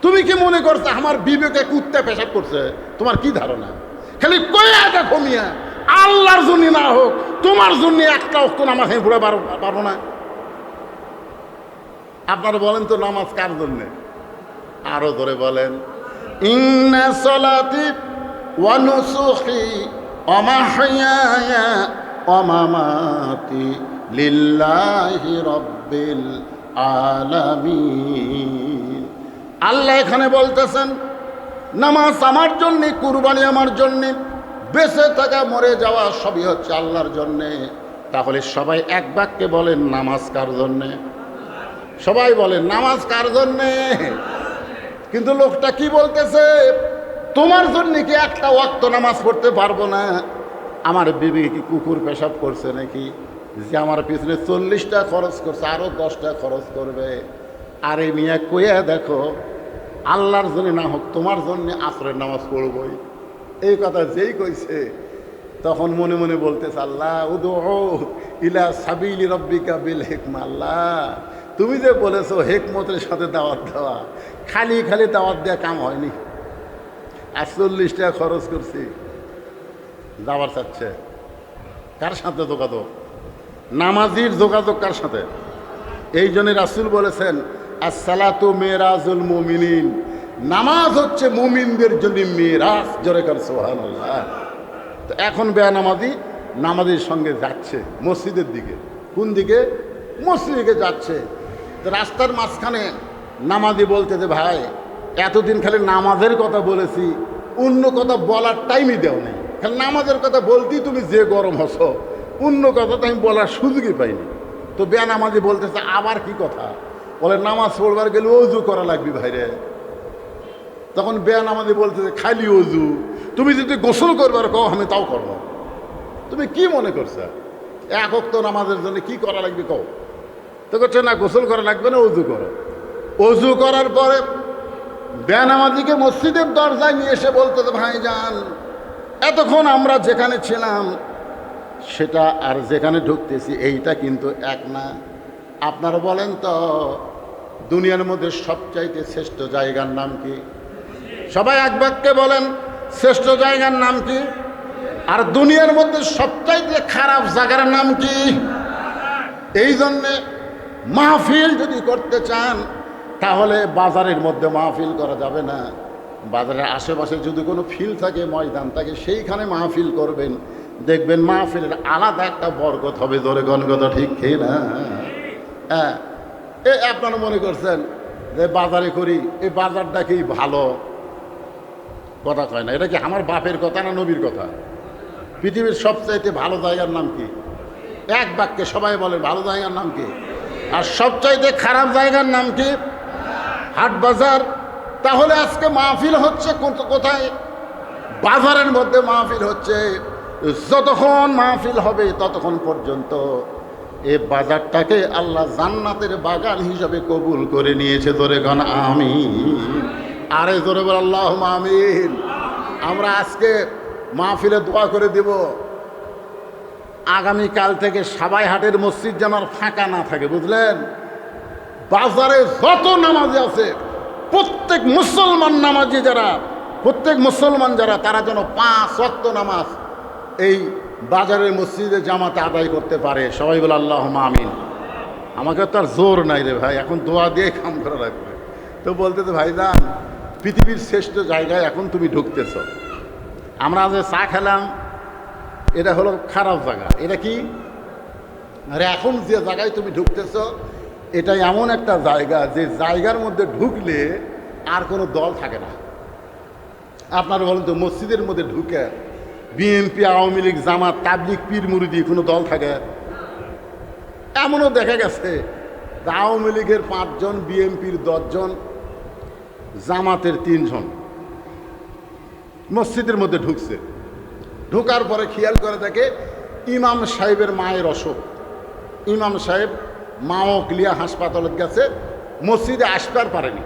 তুমি কি মনে করছো আমার বিবেকে কুত্তা পেশাব করছে? তোমার কি ধারণা? খালি কয়া দেখো মিয়া, আল্লাহর জন্য না হোক তোমার জন্য একটা অক্ত নামাজ আমি পড়ে পারবো না। আপনারা বলেন তো নামাজ কার জন্যে? আরো ধরে বলেন, ইন্না সলাতি ওয়া নুসুকি ওয়া মাহইয়ায়া ওয়া মামাতি লিল্লাহি রাব্বিল আলামিন। আল্লাহ এখানে বলতেছেন নামাজ আমার জন্যে, কুরবানি আমার জন্যে, বেঁচে থাকা মরে যাওয়া সবই হচ্ছে আল্লাহর জন্যে। তাহলে সবাই এক বাক্যে বলেন নামাজ কার জন্যে? সবাই বলেন নামাজ কার জন্যে? কিন্তু লোকটা কি বলতেছে? তোমার জন্যে কি একটা ওয়াক্ত নামাজ পড়তে পারবো না? আমার বিবি কি কুকুর পেশাব করছে নাকি যে আমার পিছনে 40টা খরচ করছে, আরো 10টা খরচ করবে? আরে মিয়া কইয়া দেখো, আল্লাহর জন্য না হোক তোমার জন্য আসরের নামাজ পড়বই। এই কথা যেই কইছে তখন মনে মনে বলতেছে আল্লাহ উদউ ইলা সাবিলি রাব্বিকা বিল হিকমা। আল্লাহ তুমি যে বলেছো হিকমতের সাথে দাওয়াত দেওয়া, খালি খালি দাওয়াত দেওয়া কাম হয়নি। আর 40 টাকা খরচ করছি, যাবার চাচ্ছে কার সাথে যোগাযোগ? নামাজির যোগাযোগ কার সাথে? এই জন্য রাসূল বলেছেন আসসালাতু মিরাজুল মুমিনিন, নামাজ হচ্ছে মুমিনদের জন্য মিরাজ। জোরে কর সুবহানাল্লাহ। তো এখন বেয়ানামাজি নামাজের সঙ্গে যাচ্ছে মসজিদের দিকে। কোন দিকে? মসজিদে যাচ্ছে। তো রাস্তার মাঝখানে নামাজি বলতে যে ভাই এতদিন খালি নামাজের কথা বলেছি, অন্য কথা বলার টাইমই দেও নেই, খালি নামাজের কথা বলতেই তুমি যে গরম হছো, অন্য কথা তো আমি বলার সুযোগই পাইনি। তো বেয়ানামাজি বলতেছে আবার কি কথা? বলে নামাজ পড়বার গেলে অজু করা লাগবে ভাইরে। তখন বেয়ানামাজি বলতেছে খালি অজু? তুমি যদি গোসল করবার কও আমি তাও করবো। তুমি কি মনে করছো এক ওয়াক্ত নামাজের জন্য কি করা লাগবে কও? তো করছে না গোসল করা লাগবে না, অজু করো। অজু করার পরে বেয়ানামাজিকে মসজিদের দরজায় নিয়ে এসে বলতেছে ভাইজান এতক্ষণ আমরা যেখানে ছিলাম সেটা আর যেখানে ঢুকতেছি এইটা কিন্তু এক না। আপনারা বলেন তো দুনিয়ার মধ্যে সবচাইতে শ্রেষ্ঠ জায়গার নাম কি? সবাই এক বাক্যে বলেন শ্রেষ্ঠ জায়গার নাম কি? আর দুনিয়ার মধ্যে সবচাইতে খারাপ জায়গার নাম কি? এই জন্যে মাহফিল যদি করতে চান তাহলে বাজারের মধ্যে মাহফিল করা যাবে না। বাজারের আশেপাশে যদি কোনো ফিল্ড থাকে, ময়দান থাকে, সেইখানে মাহফিল করবেন, দেখবেন মাহফিলের আলাদা একটা বরকত হবে। জোরে গণগত ঠিক কি না? হ্যাঁ, আপনারা মনে করছেন যে বাজারে করি, এই বাজারটা কি ভালো? কথা কয় না। এটা কি আমার বাপের কথা না নবীর কথা? পৃথিবীর সবচাইতে ভালো জায়গার নাম কি? এক বাক্যে সবাই বলেন ভালো জায়গার নাম কি? আর সবচাইতে খারাপ জায়গার নাম কি? হাট বাজার। তাহলে আজকে মাহফিল হচ্ছে কোথায়? বাজারের মধ্যে মাহফিল হচ্ছে। যতক্ষণ মাহফিল হবে ততক্ষণ পর্যন্ত এই বাজারটাকে আল্লাহ জান্নাতের বাগান হিসাবে কবুল করে নিয়েছে। জোরে গান আমিন। আরে জোরে বল আল্লাহুম্মা আমিন। আমরা আজকে মাহফিলে দোয়া করে দিব আগামীকাল থেকে সাবাইহাটের মসজিদ যেন আর ফাঁকা না থাকে, বুঝলেন? বাজারে যত নামাজি আছে প্রত্যেক মুসলমান যারা তারা যেন 5 ওয়াক্ত নামাজ এই বাজারের মসজিদে জামাতে আদায় করতে পারে। সবাই বলে আল্লাহুম্মা আমিন। আমাকে তো আর জোর নাই রে ভাই, এখন দোয়া দিয়ে কাম করা লাগবে। তো বলতে তো ভাইজান, পৃথিবীর শ্রেষ্ঠ জায়গায় এখন তুমি ঢুকতেছ। আমরা যে চা খেলাম এটা হলো খারাপ জায়গা। এটা কি? আরে এখন যে জায়গায় তুমি ঢুকতেছ এটা এমন একটা জায়গা যে জায়গার মধ্যে ঢুকলে আর কোনো দল থাকে না। আপনারা বলেন তো, মসজিদের মধ্যে ঢুকে বিএনপি, আওয়ামী লীগ, জামাত, তাবলিগ, পীর মুরিদি কোনো দল থাকে? এমনও দেখা গেছে আওয়ামী লীগের 5 জন, বিএনপির 10 জন, জামাতের 3 জন মসজিদের মধ্যে ঢুকছে। ঢোকার পরে খেয়াল করে দেখে ইমাম সাহেবের মায়ের অসুখ। ইমাম সাহেব মাও ক্লিয়া হাসপাতালে গেছে, মসজিদে আসতে পারেনি।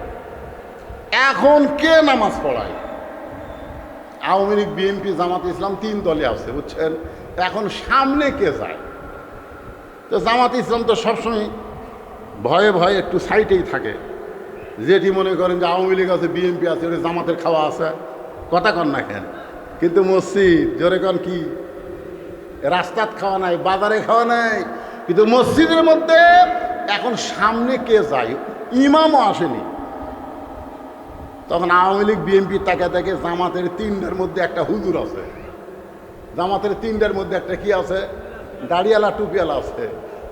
এখন কে নামাজ পড়ায়? আওয়ামী লীগ, বিএনপি, জামাত ইসলাম 3 দলে আছে, বুঝছেন? এখন সামনে কে যায়? তো জামাত ইসলাম তো সবসময় ভয়ে ভয়ে একটু সাইডেই থাকে। যেটি মনে করেন যে আওয়ামী লীগ আছে, বিএনপি আছে, ওটা জামাতের খাওয়া আছে, কথা কন না কেন? কিন্তু মসজিদ জোরে কন কি? রাস্তাত খাওয়া নাই, বাজারে খাওয়া নাই, কিন্তু মসজিদের মধ্যে এখন সামনে কে যায়? ইমামও আসেনি। তখন আওয়ামী লীগ, বিএনপি তাকে দেখে জামাতের 3টার মধ্যে একটা হুজুর আছে, জামাতের 3টার মধ্যে একটা কি আছে? দাড়িওয়ালা, টুপিওয়ালা আছে।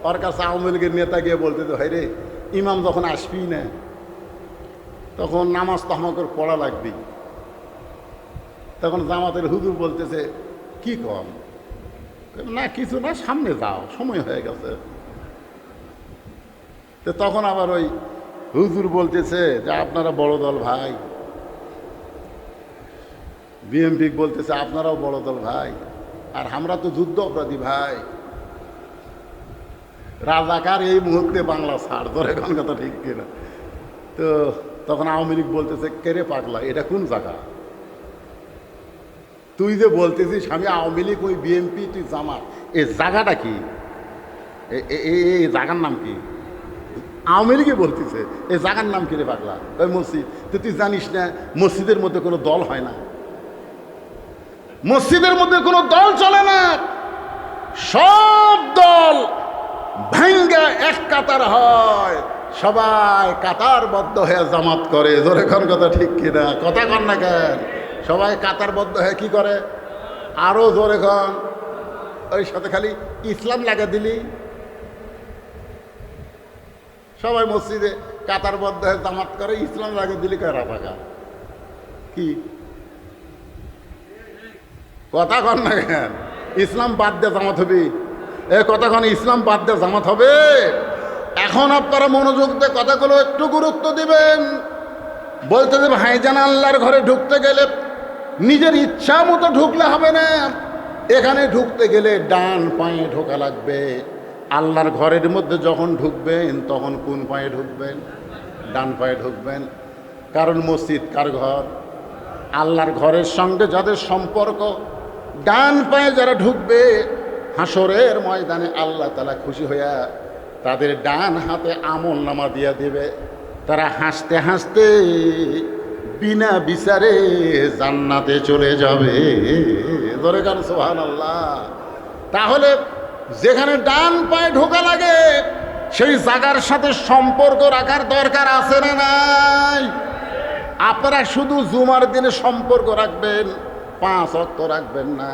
ওর কাছে আওয়ামী লীগের নেতা গিয়ে বলতে তো, ভাই রে, ইমাম যখন আসবি না তখন নামাজ তো আমাকে পড়া লাগবেই। তখন জামাতের হুজুর বলতেছে, কি কম? না কিছু না, সামনে যাও, সময় হয়ে গেছে। তো তখন আবার ওই হুজুর বলতেছে যে আপনারা বড় দল ভাই, বিএনপি বলতেছে আপনারাও বড় দল ভাই, আর আমরা তো যুদ্ধ অপরাধী ভাই, রাজাকার এই মুহূর্তে বাংলা ছাড়। ধরে কোন কথা ঠিক কিনা? তো তখন আওয়ামী লীগ বলতেছে, কেরে পাগলা, এটা কোন জায়গা? তুই যে বলতেছিস আমি আওয়ামী লীগ, ওই বিএনপি, তুই জামাত, এই জায়গাটা কি? এই জায়গার নাম কি? আওয়ামী লীগে বলতেছে এই জায়গার নাম কি রে পাগলা? ওই মসজিদ। তো তুই জানিস না মসজিদের মধ্যে কোনো দল হয় না? মসজিদের মধ্যে কোনো দল চলে না, সব দল ভাঙ্গা এক কাতার হয়, সবাই কাতারবদ্ধ হয়ে জামাত করে। জোরে কোন কথা ঠিক কিনা? কথা কন না কেন? সবাই কাতারবদ্ধ হয়ে কি করে? আরো জোরে কন। ওই সাথে খালি ইসলাম লাগা দিলি, সবাই মসজিদে কাতারবদ্ধ হয়ে জামাত করে, ইসলাম লাগে দিলি কারা পাকা কি? কথা কন না কেন? ইসলাম বাদ দিয়ে জামাত হবে? কথা কন, ইসলাম বাদ দিয়ে জামাত হবে? এখন আপনারা মনোযোগ দিয়ে কথাগুলো একটু গুরুত্ব দিবেন। বলতে যে ভাইজান, আল্লাহর ঘরে ঢুকতে গেলে নিজের ইচ্ছা মতো ঢুকলে হবে না, এখানে ঢুকতে গেলে ডান পায়ে ঢোকা লাগবে। আল্লাহর ঘরের মধ্যে যখন ঢুকবেন তখন কোন পায়ে ঢুকবেন? ডান পায়ে ঢুকবেন। কারণ মসজিদ কার ঘর? আল্লাহর ঘরের সঙ্গে যাদের সম্পর্ক, ডান পায়ে যারা ঢুকবে হাসরের ময়দানে আল্লাহ তাআলা খুশি হইয়া তাদের ডান হাতে আমলনামা দিয়ে দেবে। তারা হাসতে হাসতে বিনা বিচারে জান্নাতে চলে যাবে। ধরে গান সুবহানাল্লাহ। তাহলে যেখানে ডান পায়ে ঢোকা লাগে সেই জায়গার সাথে সম্পর্ক রাখার দরকার আছে না নাই? আপনারা শুধু জুমার দিনে সম্পর্ক রাখবেন, 5 ওয়াক্ত রাখবেন না।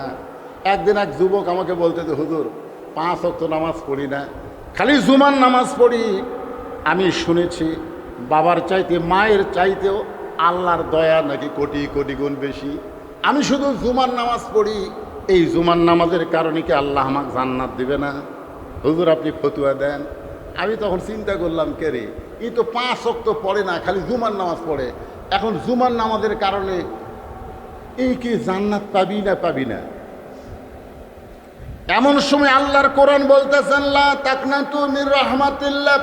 একদিন এক যুবক আমাকে বলতে যে হুজুর 5 ওয়াক্ত নামাজ পড়ি না, খালি জুমার নামাজ পড়ি। আমি শুনেছি বাবার চাইতে মায়ের চাইতেও আল্লাহর দয়া নাকি কোটি কোটি গুণ বেশি। আমি শুধু জুমার নামাজ পড়ি, এই জুমার নামাজের কারণে কি আল্লাহ আমাকে জান্নাত দিবে না? হুজুর আপনি ফতুয়া দেন। আমি তখন চিন্তা করলাম, কে রে, এই তো 5 ওয়াক্ত পড়ে না, খালি জুমার নামাজ পড়ে, এখন জুমার নামাজের কারণে এই কি জান্নাত পাবি না পাবি না? এমন সময় আল্লাহর কোরআন বলতেছেন, লা তাকনাতু মির রাহমাতিল্লাহ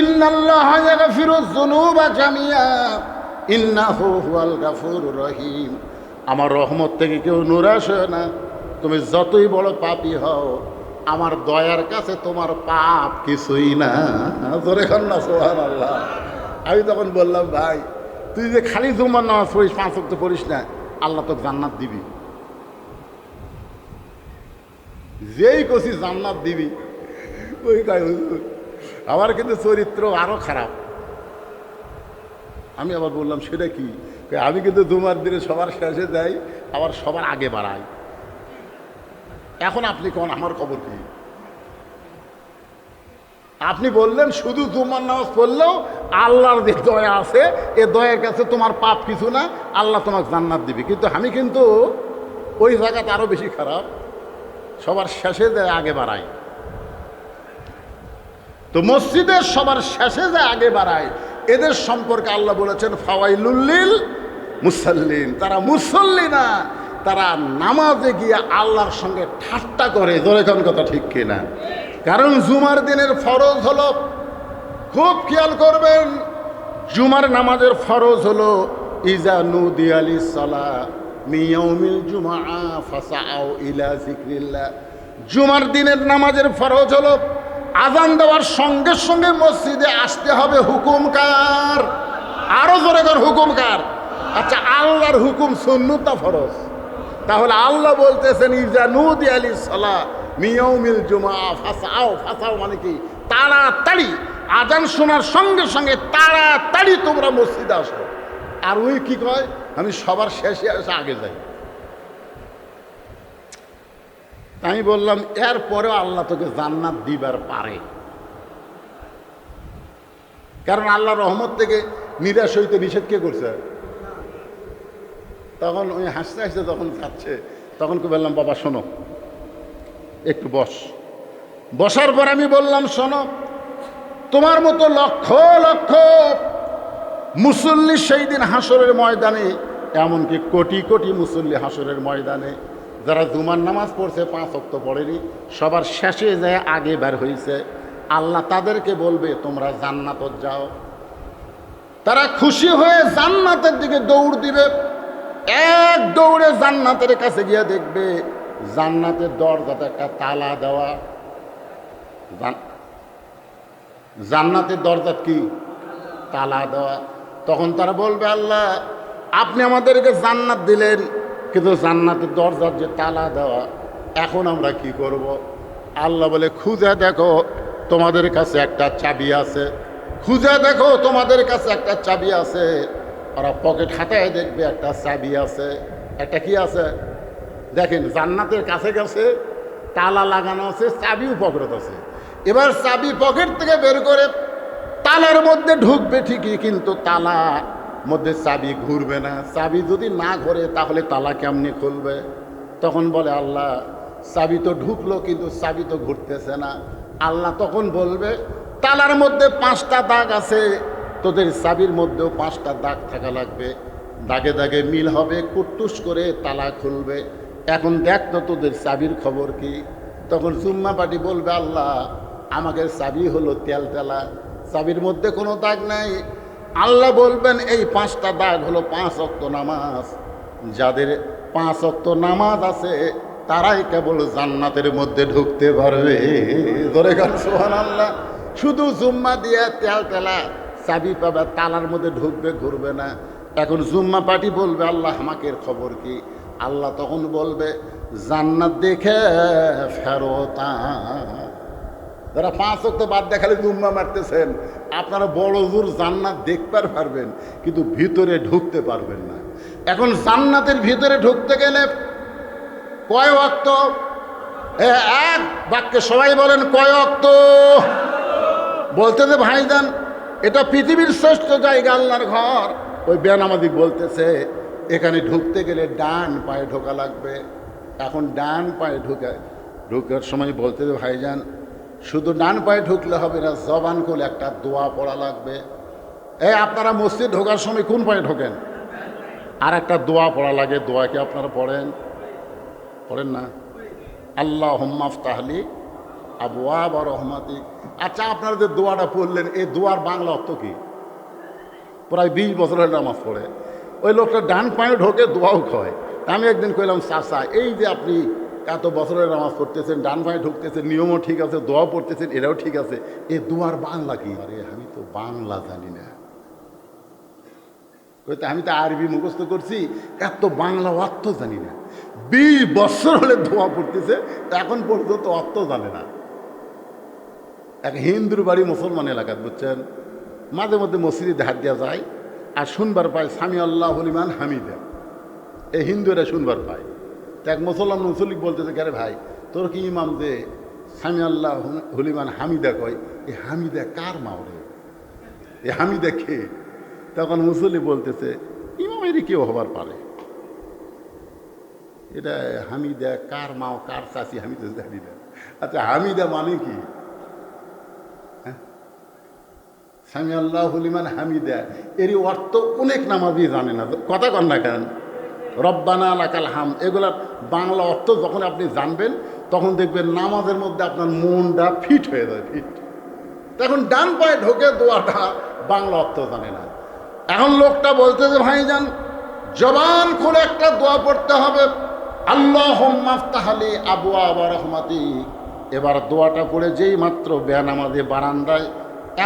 ইন্নাল্লাহা ইয়াগফিরুয যুনুবা জামিয়া ইন্নাহু হুয়াল গাফুরুর রহিম। আমার রহমত থেকে কেউ নিরাশ হয় না। তুমি যতই বড় পাপী হও, আমার দয়ার কাছে তোমার পাপ কিছুই না। জোরে খান না সুবহানাল্লাহ। আমি তখন বললাম, ভাই তুই যে খালি জুমার নামাজ পড়িস, 5 ওয়াক্ত পড়িস না, আল্লাহ তো জান্নাত দিবি। যেই কষি জান্নাত দিবি, ওই কয় হুজুর আমার কিন্তু চরিত্র আরো খারাপ। আমি আবার বললাম, সেটা কি? আমি কিন্তু জুমার দিনে সবার শেষে যাই, আবার সবার আগে বাড়াই। এখন আপনি কোন আমার খবর কি? আপনি বললেন শুধু জুমার নামাজ পড়লেও আল্লাহর যে দয়া আছে, এ দয়ার কাছে তোমার পাপ কিছু না, আল্লাহ তোমাকে জান্নাত দিবে। কিন্তু আমি কিন্তু ওই জায়গাতে আরো বেশি খারাপ, সবার শেষে যায় আগে বাড়াই। তো মসজিদের সবার শেষে যায় আগে বাড়ায়, এদের সম্পর্কে আল্লাহ বলেছেন ফাওয়াইলুল লিল মুসাল্লিন। তারা মুসল্লি না, তারা নামাজে গিয়ে আল্লাহর সঙ্গে ঠাট্টা করে। জোরে কোন কথা ঠিক কিনা? কারণ জুমার দিনের ফরজ হলো, খুব খেয়াল করবেন, জুমার নামাজের ফরজ হলো ইজা নুদিয়া লিস-সালাহ মিন ইয়াউমিল জুমআ ফাসাউ ইলা যিকরিল্লাহ। জুমার দিনের নামাজের ফরজ হলো আজান দেওয়ার সঙ্গে সঙ্গে মসজিদে আসতে হবে। হুকুম কার? আরো জোরে কর, হুকুম কার? আচ্ছা, আল্লাহর হুকুম সুন্নাত না ফরজ? তাহলে আল্লাহ বলতেছেন ইজা নুদিয়া লিস-সালাহ মিন ইয়াউমিল জুমআ ফাসাউ। ফাসাউ মানে কি? তাড়াতাড়ি, আজান শোনার সঙ্গে সঙ্গে তাড়াতাড়ি তোমরা মসজিদে আসো। আর ওই কি কয়, আমি সবার শেষে এসে আগে যাই। আমি বললাম, এরপরেও আল্লাহ তোকে জান্নাত দিবার পারে, কারণ আল্লাহ রহমত থেকে নিরাশ হইতে নিষেধ কে করছে? তখন ওই হাসতে হাসতে যখন যাচ্ছে, তখন কি বললাম, বাবা শোনো, একটু বসার পর আমি বললাম, শোনো, তোমার মতো লক্ষ লক্ষ মুসল্লি সেই দিন হাসরের ময়দানে, এমনকি কোটি কোটি মুসল্লি হাসরের ময়দানে, যারা জুমার নামাজ পড়ছে 5 ওয়াক্ত পড়েনি, সবার শেষে যায় আগে বের হয়েছে, আল্লাহ তাদেরকে বলবে তোমরা জান্নাতে যাও। তারা খুশি হয়ে জান্নাতের দিকে দৌড় দিবে। এক দৌড়ে জান্নাতের কাছে গিয়ে দেখবে জান্নাতের দরজাতে একটা তালা দেওয়া। জান্নাতের দরজা কি? তালা দেওয়া। তখন তারা বলবে, আল্লাহ আপনি আমাদেরকে জান্নাত দিলেন, কিন্তু জান্নাতের দরজার যে তালা দেওয়া, এখন আমরা কি করব? আল্লাহ বলে, খুঁজে দেখো তোমাদের কাছে একটা চাবি আছে, খুঁজে দেখো তোমাদের কাছে একটা চাবি আছে। ওরা পকেট হাতায় দেখবে একটা চাবি আছে। একটা কি আছে? দেখেন, জান্নাতের কাছে গেছে, তালা লাগানো আছে, চাবিও পকেট আছে। এবার চাবি পকেট থেকে বের করে তালার মধ্যে ঢুকবে ঠিকই, কিন্তু তালা মধ্যে চাবি ঘুরবে না। চাবি যদি না ঘোরে তাহলে তালা কেমনি খুলবে? তখন বলে, আল্লাহ চাবি তো ঢুকলো, কিন্তু চাবি তো ঘুরতেছে না। আল্লাহ তখন বলবে, তালার মধ্যে 5টা দাগ আছে, তোদের চাবির মধ্যেও 5টা দাগ থাকা লাগবে, দাগে দাগে মিল হবে, কুট্টুস করে তালা খুলবে। এখন দেখ তো তোদের চাবির খবর কি? তখন জুম্মা পাটি বলবে, আল্লাহ আমাদের চাবি হলো তেলতেলা, চাবির মধ্যে কোনো দাগ নাই। আল্লাহ বলবেন, এই 5টা দাগ হলো 5 ওয়াক্ত নামাজ। যাদের 5 ওয়াক্ত নামাজ আছে তারাই কেবল জান্নাতের মধ্যে ঢুকতে পারবে। ধরে গেল সুবহানাল্লাহ। শুধু জুম্মা দিয়ে তেলতেলা চাবি পাবে, তালার মধ্যে ঢুকবে, ঘুরবে না। এখন জুম্মা পাটি বলবে, আল্লাহ আমাকে খবর কি? আল্লাহ তখন বলবে, জান্নাত দেখে ফেরত যারা 5 ওয়াক্ত বাদ দেখালে দুম্বা মারতেছেন, আপনারা বড় জোর জান্নাত দেখতে পারবেন, কিন্তু ভিতরে ঢুকতে পারবেন না। এখন জান্নাতের ভিতরে ঢুকতে গেলে কয় ওয়াক্ত? এক বাক্যে সবাই বলেন কয় ওয়াক্ত? বলতে যে ভাইজান এটা পৃথিবীর শ্রেষ্ঠ জায়গা, আল্লাহর ঘর। ওই বেনামাজি বলতেছে এখানে ঢুকতে গেলে ডান পায়ে ঢোকা লাগবে। এখন ডান পায়ে ঢুকার সময় বলতে যে ভাইজান শুধু ডান পায়ে ঢুকলে হবে না, জবান খুলে একটা দোয়া পড়া লাগবে। আপনারা মসজিদ ঢোকার সময় কোন পায়ে ঢোকেন? আর একটা দোয়া পড়া লাগে। দোয়া কি আপনারা পড়েন না? আল্লাহুম্মা ফতাহলি আবওয়াব রহমাতিক। আচ্ছা, আপনারা যে দোয়াটা পড়লেন, এই দোয়ার বাংলা অর্থ কি? প্রায় 20 বছরের নামাজ পড়ে ওই লোকটা ডান পায়ে ঢোকে, দোয়াও খায়। আমি একদিন কইলাম, চাচা এই যে আপনি এত বছরের নামাজ পড়তেছেন, ডান পায়ে ঢুকতেছেন, নিয়মও ঠিক আছে, দোয়াও পড়তেছেন, এটাও ঠিক আছে, এই দোয়ার বাংলা কি? আরে আমি তো বাংলা জানি না। আমি তো আরবি মুখস্থ করছি, এত বাংলা অর্থ জানি না। 20 বছর হলে দোয়া পড়তেছে, এখন পর্যন্ত অর্থ জানে না। এক হিন্দুর বাড়ি মুসলমান এলাকা, বুঝছেন, মাঝে মধ্যে মসজিদে ধার দেওয়া যায়, আর শুনবার পায় সামি আল্লাহ লিমান হামিদা। এই হিন্দুরা শুনবার পায়। তো এক মুসল্লিক বলতেছে, আরে ভাই তোর কি ইমাম যে সামি আল্লাহ হলিমান হামিদা কয়, এই হামিদা কার মাওরে? এই হামিদা কে? তখন মুসল্লি বলতেছে, ইমামেরই কেউ হবার পারে, এটা হামিদা কার মাও কার চাষি আমি তো জানি না। আচ্ছা, হামিদা মানে কি? সামি আল্লাহ হলিমান হামিদা এরই অর্থ অনেক নামাজি জানে না। কথা কন না কেন? রব্বানা লাকাল হাম, এগুলার বাংলা অর্থ যখন আপনি জানবেন তখন দেখবেন নামাজের মধ্যে আপনার মনটা ফিট হয়ে যায়, ফিট। তখন ডান পায়ে ঢোকে দোয়াটা বাংলা অর্থ জানে না। এখন লোকটা বলতে যে ভাইজান জবান খুলে একটা দোয়া পড়তে হবে, আল্লাহুম্মা ফতাহলি আবওয়াব রহমাতিক। এবার দোয়াটা পড়ে যেই মাত্র বেনামাজি বারান্দায়,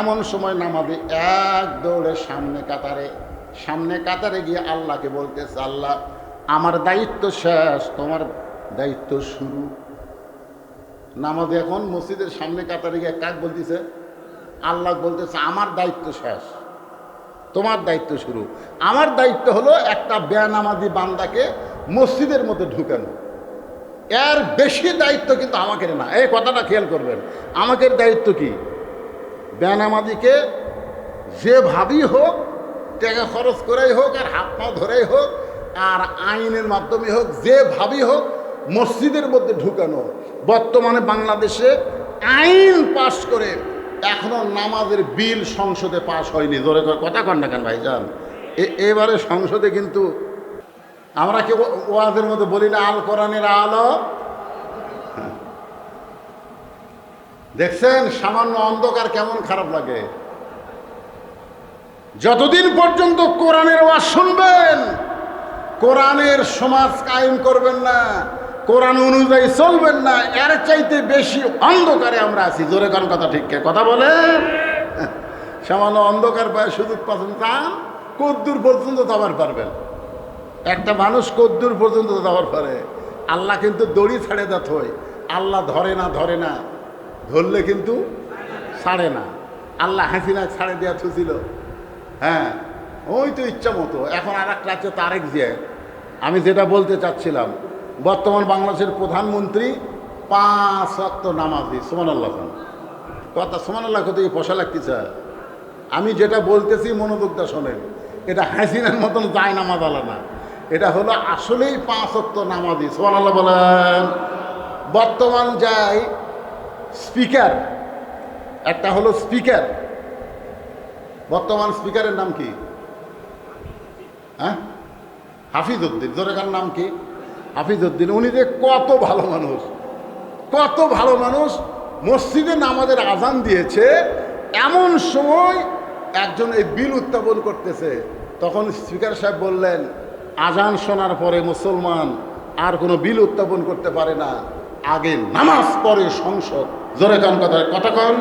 এমন সময় নামাজি এক দৌড়ে সামনে কাতারে গিয়ে আল্লাহকে বলতেছে, আল্লাহ আমার দায়িত্ব শেষ, তোমার দায়িত্ব শুরু। নামাজি এখন মসজিদের সামনে কাতারে গিয়ে কাক বলতেছে? আল্লাহ বলতেছে আমার দায়িত্ব শেষ, তোমার দায়িত্ব শুরু। আমার দায়িত্ব হলো একটা বেনামাজি বান্দাকে মসজিদের মধ্যে ঢুকানো। এর বেশি দায়িত্ব কিন্তু আমাকে না। এই কথাটা খেয়াল করবেন, আমাকে দায়িত্ব কি? বেনামাজিকে যেভাবেই হোক, টাকা খরচ করেই হোক, আর হাত পা ধরেই হোক, আর আইনের মাধ্যমে হোক, যেভাবেই হোক মসজিদের মধ্যে ঢুকানো। বর্তমানে বাংলাদেশে আইন পাশ করে এখনো নামাজের বিল সংসদে পাশ হয়নি। জোরে কথা কন না কেন ভাইজান? এবারে সংসদে কিন্তু আমরা কেউ ওয়াজের মধ্যে বলি না আল কোরআনের আলো। দেখছেন সামান্য অন্ধকার কেমন খারাপ লাগে? যতদিন পর্যন্ত কোরআনের ওয়াজ শুনবেন, কোরআনের সমাজ কায়েম করবেন না, কোরআন অনুযায়ী চলবেন না, এর চাইতে বেশি অন্ধকারে আমরা আছি। জোরে কোন কথা, ঠিক কথা বলে? সামান্য অন্ধকার পায় সুযোগ পাচ্ছেন, চান কদ্দূর পর্যন্ত যাবার পারবেন। একটা মানুষ কদ্দূর পর্যন্ত যাবার পারে। আল্লাহ কিন্তু দড়ি ছাড়ে দেত হয়, আল্লাহ ধরে না, ধরলে কিন্তু ছাড়ে না। আল্লাহ হাসিনা ছাড়ে দেওয়া থুছিল, হ্যাঁ ওই তো ইচ্ছা মতো। এখন আর একটা আছে তারেক জিয়া। আমি যেটা বলতে চাচ্ছিলাম, বর্তমান বাংলাদেশের প্রধানমন্ত্রী 5 ওয়াক্ত নামাজি। সুবহানাল্লাহ কথা, সুবহানাল্লাহ কত পয়সা লাগতেছে। আমি যেটা বলতেছি মনোযোগটা শোনেন, এটা হাসিনার মতন যায় নামাজ আলা না, এটা হলো আসলেই 5 ওয়াক্ত নামাজি। সুবহানাল্লাহ বলেন। বর্তমান যাই স্পিকার, একটা হলো স্পিকার, বর্তমান স্পিকারের নাম কি? হ্যাঁ, হাফিজ উদ্দিন। জোরেকার নাম কি? হাফিজ উদ্দিন। উনি যে কত ভালো মানুষ, কত ভালো মানুষ। মসজিদে নামাজের আজান দিয়েছে, এমন সময় একজন এই বিল উত্থাপন করতেছে। তখন স্পিকার সাহেব বললেন, আজান শোনার পরে মুসলমান আর কোনো বিল উত্থাপন করতে পারে না, আগে নামাজ পড়ে সংসদ। জোরে কান কথা কন।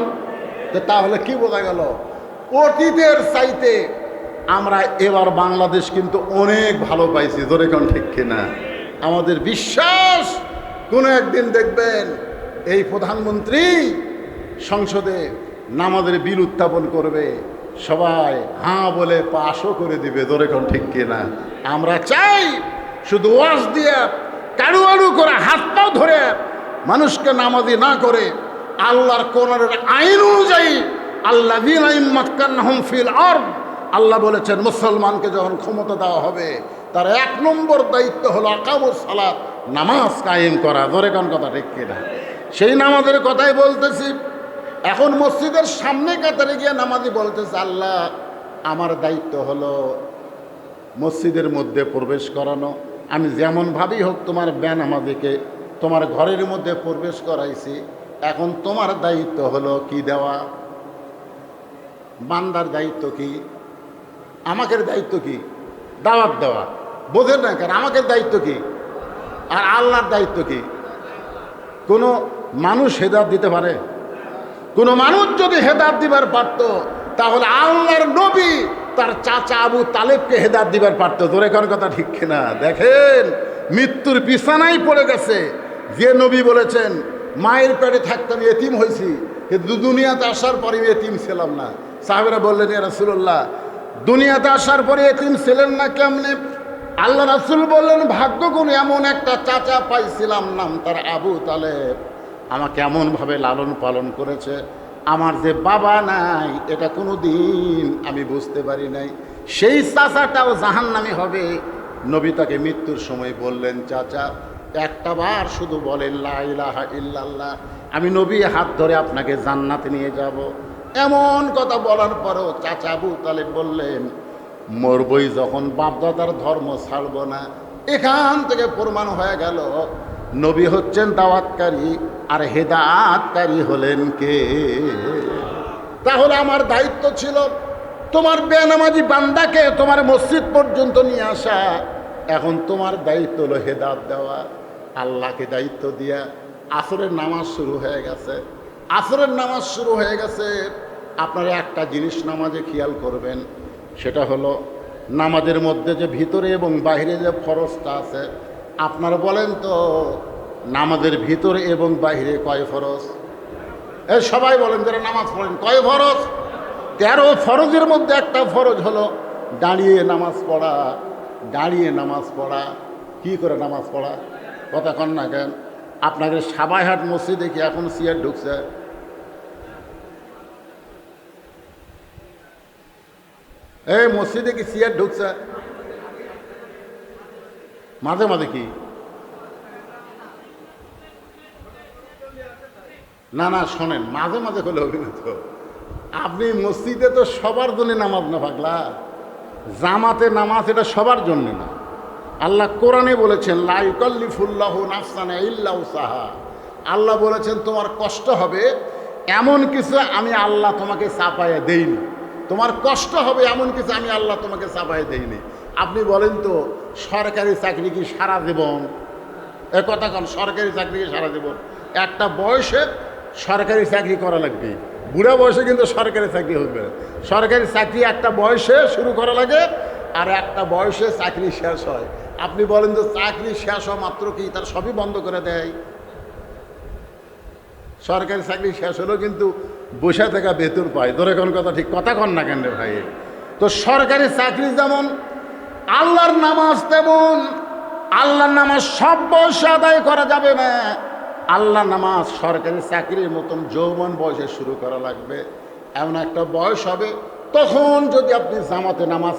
তাহলে কি বোঝা গেল? অতীতের চাইতে আমরা এবার বাংলাদেশ কিন্তু অনেক ভালো পাইছি। জোরে কান ঠিক কিনা? আমাদের বিশ্বাস কোনো একদিন দেখবেন এই প্রধানমন্ত্রী সংসদে নামাজের বিল উত্থাপন করবে, সবাই হাঁ বলে পাশও করে দিবে। ধরে কোন ঠিক কিনা? আমরা চাই শুধু ওয়াজ দিয়ে কারু আড়ু করে হাত পাও ধরে মানুষকে নামাজি না করে আল্লাহর কোরআনের আইন অনুযায়ী আল্লাহ বলেছেন মুসলমানকে যখন ক্ষমতা দেওয়া হবে তার 1 নম্বর দায়িত্ব হলো আকামুস সালাত, নামাজ কায়েম করা। ধরে কোন কথা ঠিক কিনা? সেই নামাজের কথাই বলতেছি। এখন মসজিদের সামনে কাতারে গিয়ে নামাজি বলতেছে, আল্লাহ আমার দায়িত্ব হলো মসজিদের মধ্যে প্রবেশ করানো। আমি যেমনভাবেই হোক তোমার বেনামাজিকে তোমার ঘরের মধ্যে প্রবেশ করাইছি, এখন তোমার দায়িত্ব হলো কি দেওয়া? বান্দার দায়িত্ব কি? আমাদের দায়িত্ব কি? দাওয়াত দেওয়া। বোঝেন না কেন? আমাদের দায়িত্ব কি আর আল্লাহর দায়িত্ব কি? কোনো মানুষ হেদায়েত দিতে পারে? কোনো মানুষ যদি হেদায়েত দিবার পারত তাহলে আল্লাহর নবী তার চাচা আবু তালেবকে হেদায়েত দিবার পারত। তোর এখন কথা ঠিক কিনা? দেখেন মৃত্যুর বিছানায় পড়ে গেছে যে নবী বলেছেন মায়ের পেটে থাকতে আমি এতিম হয়েছি, কিন্তু দুনিয়াতে আসার পরে এতিম ছিলাম না। সাহাবেরা বললেন, ইয়া রাসূলুল্লাহ দুনিয়াতে আসার পরে এতিম ছিলেন না কেমনে? আল্লাহ রাসূল বললেন, ভাগ্য গুণ এমন একটা চাচা পাইছিলাম, নাম তার আবু তালেব, আমাকে এমনভাবে লালন পালন করেছে, আমার যে বাবা নাই এটা কোনো দিন আমি বুঝতে পারি নাই। সেই চাচাটাও জাহান্নামী হবে। নবী তাকে মৃত্যুর সময় বললেন, চাচা একটা বার শুধু বলেন লা ইলাহা ইল্লাল্লাহ, আমি নবী হাত ধরে আপনাকে জান্নাতে নিয়ে যাব। এমন কথা বলার পরেও চাচা আবু তালেব বললেন, মরবই যখন বাপদাদার ধর্ম ছাড়ব না। এখান থেকে প্রমাণ হয়ে গেল নবী হচ্ছেন দাওয়াতকারী আর হেদায়েতকারী হলেন কে? তাহলে আমার দায়িত্ব ছিল তোমার বেনামাজি বান্দাকে তোমার মসজিদ পর্যন্ত নিয়ে আসা। এখন তোমার দায়িত্ব হলো হেদায়েত দেওয়া। আল্লাহকে দায়িত্ব দিয়া আসরের নামাজ শুরু হয়ে গেছে। আসরের নামাজ শুরু হয়ে গেছে। আপনারা একটা জিনিস নামাজে খেয়াল করবেন, সেটা হলো নামাজের মধ্যে যে ভিতরে এবং বাইরে যে ফরজটা আছে, আপনারা বলেন তো নামাজের ভিতরে এবং বাইরে কয় ফরজ? সবাই বলেন যারা নামাজ পড়েন, কয় ফরজ? 13 ফরজের মধ্যে একটা ফরজ হলো দাঁড়িয়ে নামাজ পড়া। দাঁড়িয়ে নামাজ পড়া। কি করে নামাজ পড়া? কথা কন না কেন? আপনাকে সাবাইহাট মসজিদে কি এখন চেয়ার ঢুকছে? এই মসজিদে কি চেয়ার ঢুকছে? মাঝে মাঝে কি না না শোনেন, মাঝে মাঝে হলে হবে না তো। আপনি মসজিদে তো সবার জন্য নামাজ না পাগলা, জামাতে নামাজ এটা সবার জন্য না। আল্লাহ কোরআনে বলেছেন লা ইউকাল্লিফুল্লাহু নাফসান ইল্লা উসাহা। আল্লাহ বলেছেন তোমার কষ্ট হবে এমন কিছু আমি আল্লাহ তোমাকে চাপাইয়া দেইনি। তোমার কষ্ট হবে এমন কিছু আমি আল্লাহ তোমাকে চাপাইয়া দেইনি। আপনি বলেন তো সরকারি চাকরি কি সারা জীবন? এ কথা কন, সরকারি চাকরি কি সারা জীবন? একটা বয়সে সরকারি চাকরি করা লাগবে, বুড়া বয়সে কিন্তু সরকারি চাকরি হবে। সরকারি চাকরি একটা বয়সে শুরু করা লাগে আর একটা বয়সে চাকরি শেষ হয়। আপনি বলেন তো চাকরি শেষ হওয়া মাত্র কি তার সবই বন্ধ করে দেয়? সরকারি চাকরি শেষ হলেও কিন্তু বসে থাকা বেতন পায়। ধরে কোন কথা ঠিক কথা কন না কেন ভাই? তো সরকারি চাকরি যেমন আল্লাহর নামাজ তেমন। আল্লাহর নামাজ সব বয়সে আদায় করা যাবে না। আল্লাহ নামাজ সরকারি চাকরির মতন যৌবন বয়সে শুরু করা লাগবে। এমন একটা বয়স হবে তখন যদি আপনি জামাতে নামাজ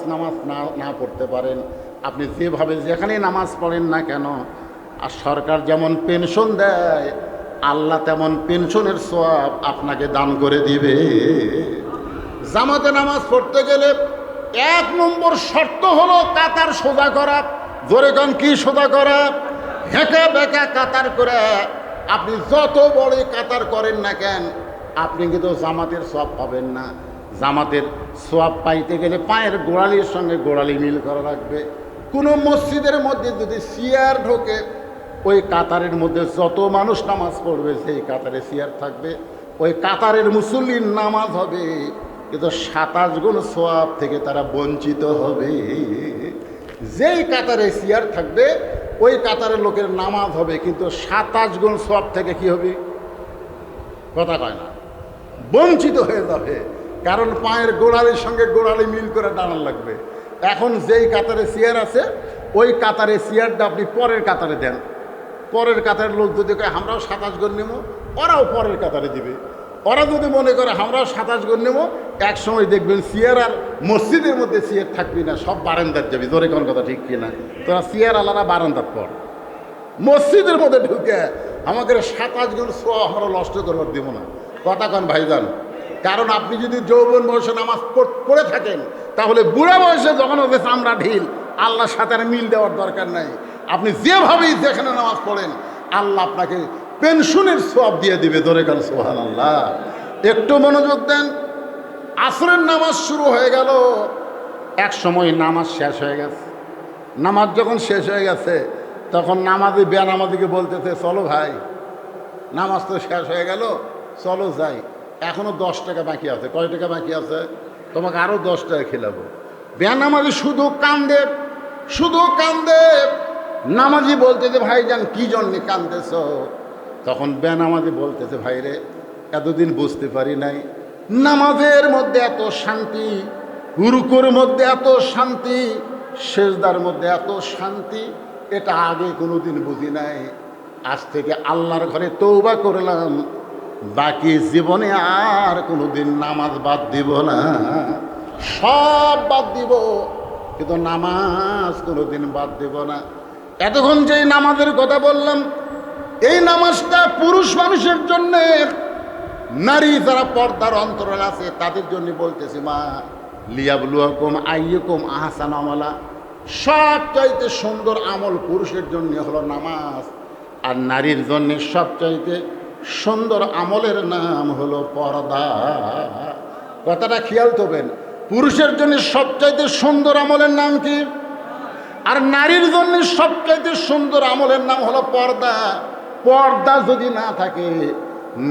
না পড়তে পারেন, আপনি যেভাবে যেখানে নামাজ পড়েন না কেন, আর সরকার যেমন পেনশন দেয় আল্লাহ তেমন পেনশনের সওয়াব আপনাকে দান করে দিবে। জামাতে নামাজ পড়তে গেলে 1 নম্বর শর্ত হলো কাতার সোজা করা। জোরে গান কি সোজা করা? হেঁকা বেঁকা কাতার করে আপনি যত বড় কাতার করেন না কেন আপনি কিন্তু জামাতের সওয়াব পাবেন না। জামাতের সওয়াব পাইতে গেলে পায়ের গোড়ালির সঙ্গে গোড়ালি মিল করা লাগবে। কোনো মসজিদের মধ্যে যদি চেয়ার ঢোকে, ওই কাতারের মধ্যে যত মানুষ নামাজ পড়বে সেই কাতারে চেয়ার থাকবে, ওই কাতারের মুসল্লির নামাজ হবে, কিন্তু 27 গুণ সওয়াব থেকে তারা বঞ্চিত হবে। যেই কাতারে চেয়ার থাকবে ওই কাতারের লোকের নামাজ হবে, কিন্তু 27 গুণ সওয়াব থেকে কি হবে? কথা কয় না, বঞ্চিত হয়ে যাবে। কারণ পায়ের গোড়ালির সঙ্গে গোড়ালি মিল করে দাঁড়ান লাগবে। এখন যেই কাতারে চেয়ার আছে, ওই কাতারে চেয়ারটা আপনি পরের কাতারে দেন। পরের কাতারের লোক যদি কয় আমরাও 27 গুণ নেব, ওরাও পরের কাতারে দিবে। ওরা যদি মনে করে আমরাও 27 গুণ নেব, এক সময় দেখবেন চেয়ার আর মসজিদের মধ্যে চেয়ার থাকবি না, সব বারান্দার যাবি। জোরে কোন কথা ঠিক কিনা? তোরা চেয়ার আলাদা বারান্দার পর, মসজিদের মধ্যে ঢুকে আমাকে 27 গুণ সোয়া আমরা নষ্ট করবার দেব না। কথা কন ভাইজান। কারণ আপনি যদি যৌবন বয়সে নামাজ পড়ে থাকেন, তাহলে বুড়া বয়সে যখন ওকে চামড়া ঢিল, আল্লাহর সাথে আর মিল দেওয়ার দরকার নাই। আপনি যেভাবেই যেখানে নামাজ পড়েন, আল্লাহ আপনাকে পেনশনের সওয়াব দিয়ে দিবে। ধরে গেল সুবহানাল্লাহ। একটু মনোযোগ দেন। আসরের নামাজ শুরু হয়ে গেল, এক সময় নামাজ শেষ হয়ে গেছে। নামাজ যখন শেষ হয়ে গেছে, তখন নামাজি বেনামাজিকে বলতেছে, চলো ভাই, নামাজ তো শেষ হয়ে গেল, চলো যাই, এখনো 10 টাকা বাকি আছে। কয় টাকা বাকি আছে? তোমাকে আরো 10 টাকা খেলাবো। বেনামাজি শুধু কান্দে, শুধু কান্দে। নামাজি বলতেছে, ভাইজান কি জন্যে কান্দেছ? তখন বেনামাজি বলতেছে, ভাইরে এতদিন বুঝতে পারি নাই নামাজের মধ্যে এত শান্তি, রুকুর মধ্যে এত শান্তি, সেজদার মধ্যে এত শান্তি, এটা আগে কোনোদিন বুঝি নাই। আজ থেকে আল্লাহর ঘরে তওবা করলাম, বাকি জীবনে আর কোনোদিন নামাজ বাদ দিব না। সব বাদ দিব, কিন্তু নামাজ কোনোদিন বাদ দিব না। এতক্ষণ যেই নামাজের কথা বললাম, এই নামাজটা পুরুষ মানুষের জন্য, নারী যারা পর্দার অন্তরাল আছে তাদের জন্য বলতেছি, মা লিয়াবলুয়াকুম আইয়ুকুম আহসানু আমালা। সবচাইতে সুন্দর আমল পুরুষের জন্য হলো নামাজ, আর নারীর জন্য সবচাইতে সুন্দর আমলের নাম হলো পর্দা। কথাটা খেয়াল করবেন। পুরুষের জন্য সবচাইতে সুন্দর আমলের নাম কি? আর নারীর জন্য সবচাইতে সুন্দর আমলের নাম হলো পর্দা। পর্দা যদি না থাকে,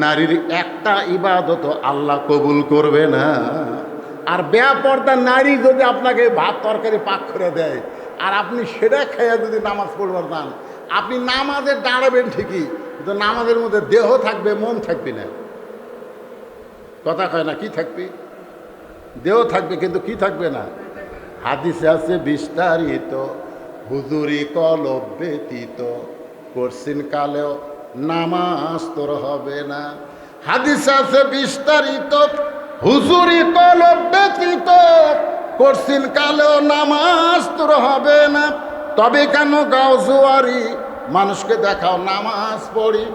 নারীর একটা ইবাদত আল্লাহ কবুল করবে না। আর বেপর্দা নারী যদি আপনাকে ভাত তরকারি পাক করে দেয়, আর আপনি সেটা খেয়ে যদি নামাজ পড়বার যান, আপনি নামাজে দাঁড়াবেন ঠিকই, কিন্তু নামাজের মধ্যে দেহ থাকবে, মন থাকবে না। কথা কয় না? কি থাকবে? দেহ থাকবে, কিন্তু কি থাকবে না? হাদিসে আছে বিস্তারিত, হুজুরি কলব ব্যতীত করছিন কালেও নামাজ তোর হবে না। হাদিসে আছে বিস্তারিত, হুজুরি কলব ব্যতীত করছিন কালেও নামাজ তোর হবে না। তবে কেন গাও জোয়ারি, মানুষকে দেখাও নামাজ পড়ি,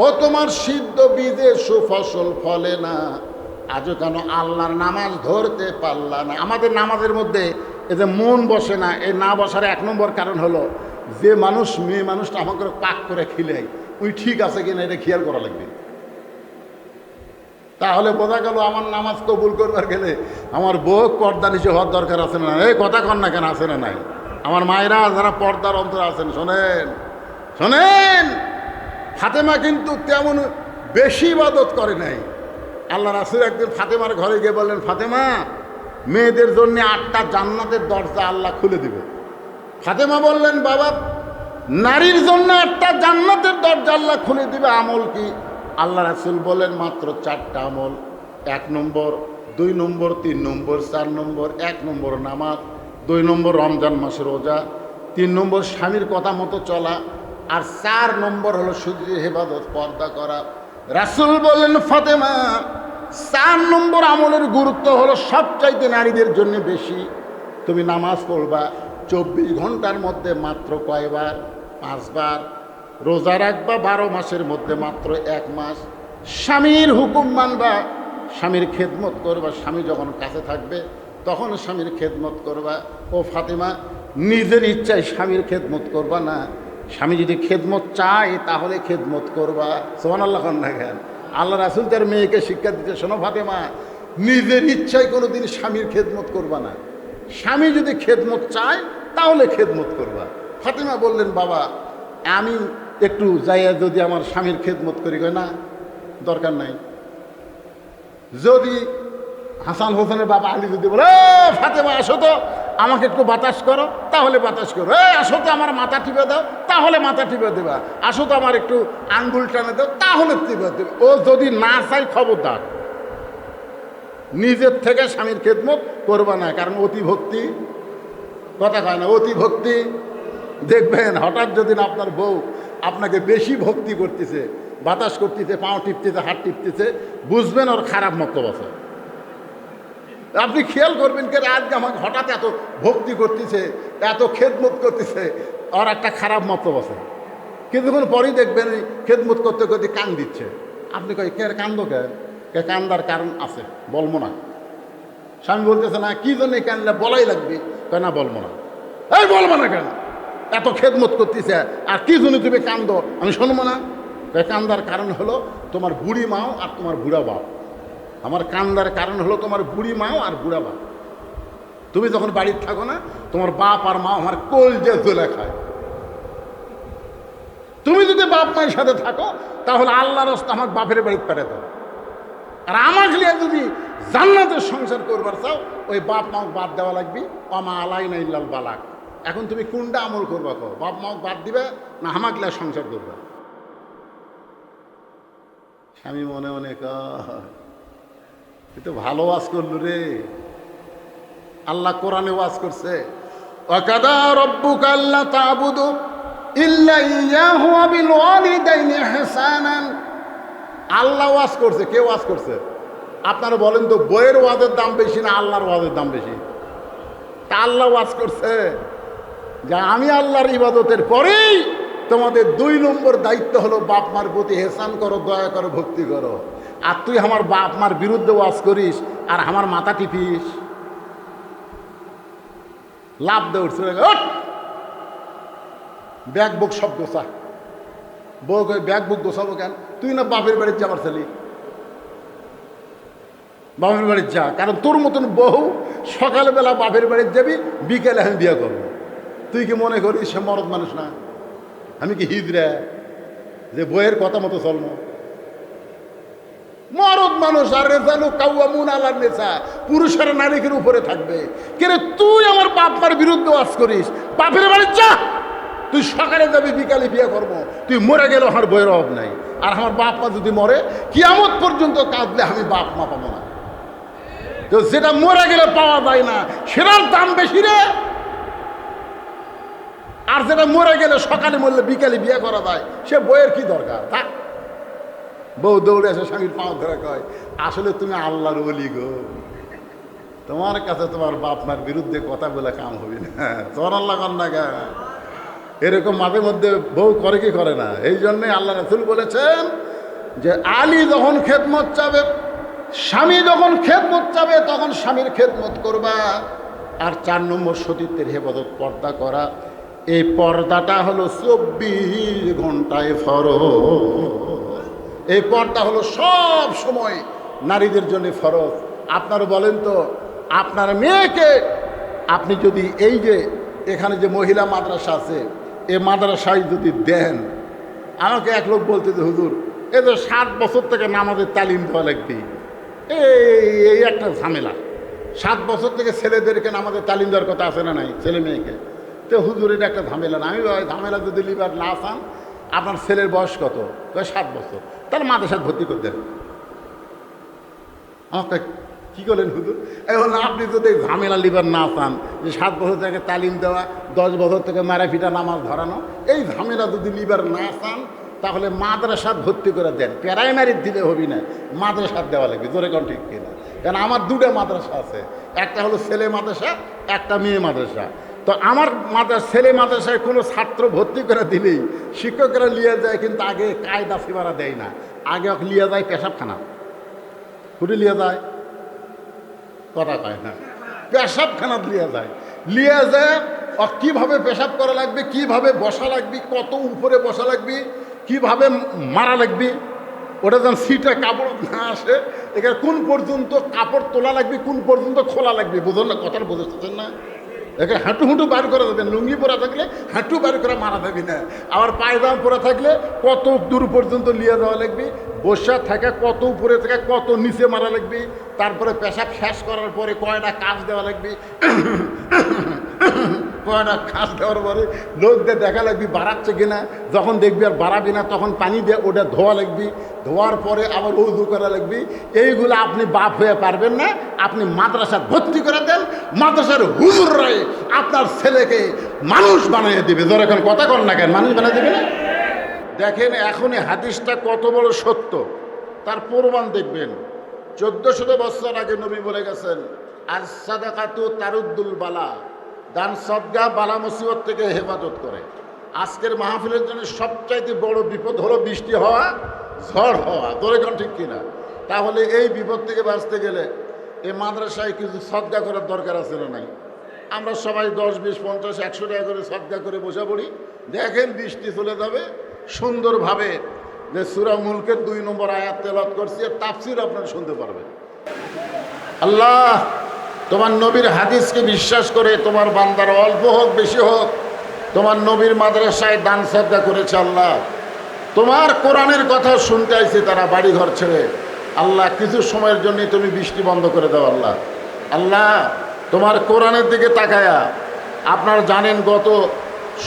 ও তোমার সিদ্ধ বীজে সুফসল ফলে না। আজও কেন আল্লাহর নামাজ ধরতে পারলা না? আমাদের নামাজের মধ্যে এই যে মন বসে না, এই না বসার 1 নম্বর কারণ হলো, যে মানুষ মেয়ে মানুষটা আমাকে পাক করে খিলে, ওই ঠিক আছে কিনা এটা খেয়াল করা লাগবে। তাহলে বোঝা গেল আমার নামাজ কবুল করবার গেলে আমার বউ পর্দা নিচে হওয়ার দরকার আছে না? এই কথা কন না কেন, আছে না নাই? আমার মায়েরা যারা পর্দার অন্তর আছেন, শোনেন শোনেন, ফাতেমা কিন্তু তেমন বেশি ইবাদত করে নাই। আল্লাহ রাসূল একদিন ফাতেমার ঘরে গিয়ে বললেন, ফাতেমা, মেয়েদের জন্য 8টা জান্নাতের দরজা আল্লাহ খুলে দিবে। ফাতেমা বললেন, বাবা, নারীর জন্য 8টা জান্নাতের দরজা আল্লাহ খুলে দিবে, আমল কি? আল্লাহ রাসূল বলেন, মাত্র 4টা আমল। 1 নম্বর, 2 নম্বর, 3 নম্বর, 4 নম্বর। 1 নম্বর নামাজ, 2 নম্বর রমজান মাসের রোজা, 3 নম্বর স্বামীর কথা মতো চলা, আর 4 নম্বর হলো শুধু ইবাদত, পর্দা করা। রাসূল বললেন, ফাতেমা, 4 নম্বর আমলের গুরুত্ব হলো সবচাইতে নারীদের জন্য বেশি। তুমি নামাজ পড়বা 24 ঘন্টার মধ্যে মাত্র কয়বার? 5 বার। রোজা রাখবা 12 মাসের মধ্যে মাত্র 1 মাস। স্বামীর হুকুম মানবা, স্বামীর খেদমত করবা, স্বামী যখন কাছে থাকবে তখন স্বামীর খেদমত করবা। ও ফাতেমা, নিজের ইচ্ছায় স্বামীর খেদমত করবা না, স্বামী যদি খেদমত চায় তাহলে খেদমত করবা। সুবহানাল্লাহ দেখেন, আল্লাহ রাসূল তার মেয়েকে শিক্ষা দিতে, শোনো ফাতেমা, নিজের ইচ্ছায় কোনোদিন স্বামীর খেদমত করবা না, স্বামী যদি খেদমত চায় তাহলে খেদমত করবা। ফাতেমা বললেন, বাবা, আমি একটু যাইয়া যদি আমার স্বামীর খেদমত করি, না দরকার নাই। যদি হাসান হোসেনের বাবা আলী যদি বলে, ফাতেমা আসো তো, আমাকে একটু বাতাস করো, তাহলে বাতাস করো। এই আসো তো আমার মাথা টিপে দাও, তাহলে মাথা টিপে দেবা। আসো তো আমার একটু আঙ্গুল টানে দাও, তাহলে টিপে দেবে। ও যদি না চাই খবরদার, নিজের থেকে স্বামীর খেদমত করবা না, কারণ অতি ভক্তি কথা কয় না, অতি ভক্তি। দেখবেন হঠাৎ যদি না আপনার বউ আপনাকে বেশি ভক্তি করতেছে, বাতাস করতেছে, পাও টিপতেছে, হাত টিপতেছে, বুঝবেন ওর খারাপ মতলব আছে। আপনি খেয়াল করবেন কে আজকে আমাকে হঠাৎ এত ভক্তি করতেছে, এত খেদমত করতেছে, ওর একটা খারাপ মতলব আছে। কিছুক্ষণ পরেই দেখবেন খেদমত করতে করতে কান দিচ্ছে। আপনি কই কে কান্দো কে কান্দার কারণ আছে, বলবো না। স্বামী বলতেছে না কি জন্য কানলে বলাই লাগবে, কেন না বলবো না। এই বলবো না কেন, এত খেদমত করতেছে আর কি জন্য তুমি কান্দো, আমি শুনবো না। কান্দার কারণ হলো তোমার বুড়ি মাও আর তোমার বুড়া বাপ। আমার কান্দার কারণ হলো তোমার বুড়ি মাও আর বুড়া বাপ। তুমি যখন বাড়িতে থাকো না, তোমার বাপ আর মা আমার কলজে জ্বলে খায়। তুমি যদি বাপ মায়ের সাথে থাকো তাহলে আল্লাহর রাস্তা আমার বাপের বাড়িতে পেরে দাও। আর আমার লিয়ে যদি জান্নাতের সংসার করবার চাও, ওই বাপ মাও বাদ দেওয়া লাগবে। অমা আলাইনা ইল্লাল বালাগ। এখন তুমি কোনটা আমল করবা, কো বাপ মাও বাদ দিবে না হামাগলা সংসার করবা? স্বামী মনে মনে তো ভালো ওয়াজ করলো রে। আল্লাহ কোরআনে ওয়াজ করছে, ওয়াকাদা রাব্বুকা আল্লা তা'বুদু ইল্লা ইয়্যাহু ওয়া বিল ওয়ালিদাইনি ইহসানান। আল্লাহ ওয়াজ করছে, কে ওয়াজ করছে? আপনারা বলেন তো, বইয়ের ওয়াজের দাম বেশি না আল্লাহর ওয়াজের দাম বেশি? তা আল্লাহ ওয়াজ করছে যে আমি আল্লাহর ইবাদতের পরেই তোমাদের 2 নম্বর দায়িত্ব হলো বাপ মার প্রতি এহসান করো, দয়া করো, ভক্তি করো। আর তুই আমার বাপ মার বিরুদ্ধে ওয়াজ করিস আর আমার মাথা টিপিস, লাভ দে উঠছে, ব্যাগ বুক সব গোছা। বউ কই ব্যাগ বুক গোছাবো কেন? তুই না বাপের বাড়ির যাবার ছেলে, বাপের বাড়ির যা। কারণ তোর মতন বউ সকালবেলা বাপের বাড়ির যাবি, বিকেলে আমি বিয়ে করবো। তুই কি মনে করিস সে মরদ মানুষ না? আমি কি হিজড়া যে বইয়ের কথা মতো চলবো? মরদ মানুষ। আর রেজালু কাওয়ামুন আলান নিসা, পুরুষেরা নারীদের উপরে থাকবে। কেন তুই আমার বাপ মার বিরুদ্ধে ওয়াজ করিস? বাপের বাড়ির যা, তুই সকালে যাবি, বিকালে বিয়ে করবো। তুই মরে গেলে আমার বইয়ের অভাব নাই। আর আমার বাপ মা যদি মরে, কিয়ামত পর্যন্ত কাঁদলে আমি বাপ মা পাবো না। তো যেটা মরে গেলে পাওয়া যায় না সেটার দাম বেশি রে। আর যেটা মরে গেলে সকালে মরলে বিকালে বিয়ে করা যায়, সে বইয়ের কি দরকার? থাক। বউ দৌড়ে আসে, স্বামীর পাও ধরে কয়, আসলে তুমি আল্লাহর ওলি গো, তোমার কাছে তোমার বাপ মার বিরুদ্ধে কথা বলে কাম হবে না। তোমার আল্লাহ কন্যা গা এরকম মাঝে মধ্যে বউ করে কি করে না? এই জন্যই আল্লাহ রাসূল বলেছেন যে আলী যখন খেদমত চাবে, স্বামী যখন খেদমত চাবে, তখন স্বামীর খেদমত করবা। আর 4 নম্বর সতীত্বের হেফাজত, পর্দা করা। এই পর্দাটা হলো 24 ঘন্টায় ফরজ। এই পর্দা হলো সব সময় নারীদের জন্য ফরজ। আপনারা বলেন তো, আপনার মেয়েকে আপনি যদি এই যে এখানে যে মহিলা মাদ্রাসা আছে, এই মাদ্রাসায় যদি দেন, আমাকে এক লোক বলতে যে হুজুর এ তো 7 বছর থেকে নামাজের তালিম দেওয়া লাগবে। এই একটা ঝামেলা। 7 বছর থেকে ছেলেদেরকে নামাজের তালিম দেওয়ার কথা আছে না নাই, ছেলে মেয়েকে? তো হুজুর এটা একটা ঝামেলা না। আমি ঝামেলা যদি লিবার না চান, আপনার ছেলের বয়স কত? 7 বছর, তাহলে মাদ্রাসায় ভর্তি করে দেন। আমাকে কি করলেন হুজুর? এখন আপনি যদি ঝামেলা লিবার না চান, যে 7 বছর থেকে তালিম দেওয়া, 10 বছর থেকে মারাফিটা নামাজ ধরানো, এই ঝামেলা যদি লিবার না চান, তাহলে মাদ্রাসাত ভর্তি করে দেন। প্রাইমারির দিলে হবি না, মাদ্রাসাত দেওয়া লাগবে। জোরে কোন ঠিক কিনা? কারণ আমার 2টা মাদ্রাসা আছে, একটা হলো ছেলে মাদ্রাসা, একটা মেয়ে মাদ্রাসা। তো আমার ছেলে মাদ্রাসায় কোনো ছাত্র ভর্তি করে দিলেই শিক্ষকরা লিয়ে যায়, কিন্তু আগে কায়দা ফিবারা দেয় না। আগে লিয়ে যায় পেশাবখানা। কুটি লিয়ে যায়? কথা কয় না, পেশাবখানাত লিয়ে যায়। কীভাবে পেশাব করা লাগবে, কিভাবে বসা লাগবে, কত উপরে বসা লাগবে, কিভাবে মারা লাগবে, ওটা যেন সিটে কাপড় না আসে, এখানে কোন পর্যন্ত কাপড় তোলা লাগবে, কোন পর্যন্ত খোলা লাগবে। বুঝুন না কথাটা, বুঝতেছেন না? এখানে হাঁটু হুঁটু বার করা যাবে, লুঙ্গি পরা থাকলে হাঁটু বার করে মারা যাবে না। আবার পায়জামা পরা থাকলে কত দূর পর্যন্ত লিয়ে যাওয়া লাগবে, বসা থাকা কত উপরে থেকে কত নিচে মারা লাগবে, তারপরে পেশাব শেষ করার পরে কয়টা কাজ দেওয়া লাগবে, না খাস দেওয়ার পরে লোকদের দেখা লাগবি বাড়াচ্ছে কিনা, যখন দেখবি আর বাড়াবি না তখন পানি দিয়ে ওটা ধোয়া লাগবি, ধোয়ার পরে আবার উজু করা লাগবি। এইগুলো আপনি বাপ হয়ে পারবেন না। আপনি মাদ্রাসা ভর্তি করে দেন, মাদ্রাসার হুজুররাই আপনার ছেলেকে মানুষ বানিয়ে দিবে। ধর এখন কথা কর না কেন, মানুষ বানিয়ে দিবে না? দেখেন এখনই হাদিসটা কত বড় সত্য, তার প্রমাণ দেখবেন। 1400 বছর আগে নবী বলে গেছেন, আর সাদাকাতু তারুদ্দুল বালা, দান সদকা বালা মুসিবত থেকে হেফাজত করে। আজকের মাহফিলের জন্য সবচাইতে বড় বিপদ হলো বৃষ্টি হওয়া, ঝড় হওয়া। তোরে কোন ঠিক কিনা? তাহলে এই বিপদ থেকে বাঁচতে গেলে এই মাদ্রাসায় কিছু সদকা করার দরকার আছে না নাই? আমরা সবাই 10, 20, 50, 100 টাকা করে সদকা করে বসে পড়ি। দেখেন বৃষ্টি চলে যাবে সুন্দরভাবে। যে সূরা মুলকের 2 নম্বর আয়াত তেলাওয়াত করছি, আর তাফসীর আপনারা শুনতে পারবেন। আল্লাহ, তোমার নবীর হাদিসকে বিশ্বাস করে তোমার বান্দার অল্প হোক বেশি হোক তোমার নবীর মাদ্রাসায় দান সদকা করেছে। আল্লাহ, তোমার কোরআনের কথা শুনতে আইছে তারা বাড়ি ঘর ছেড়ে। আল্লাহ, কিছু সময়ের জন্য তুমি বৃষ্টি বন্ধ করে দাও। আল্লাহ, আল্লাহ তোমার কোরআনের দিকে তাকায়া, আপনারা জানেন গত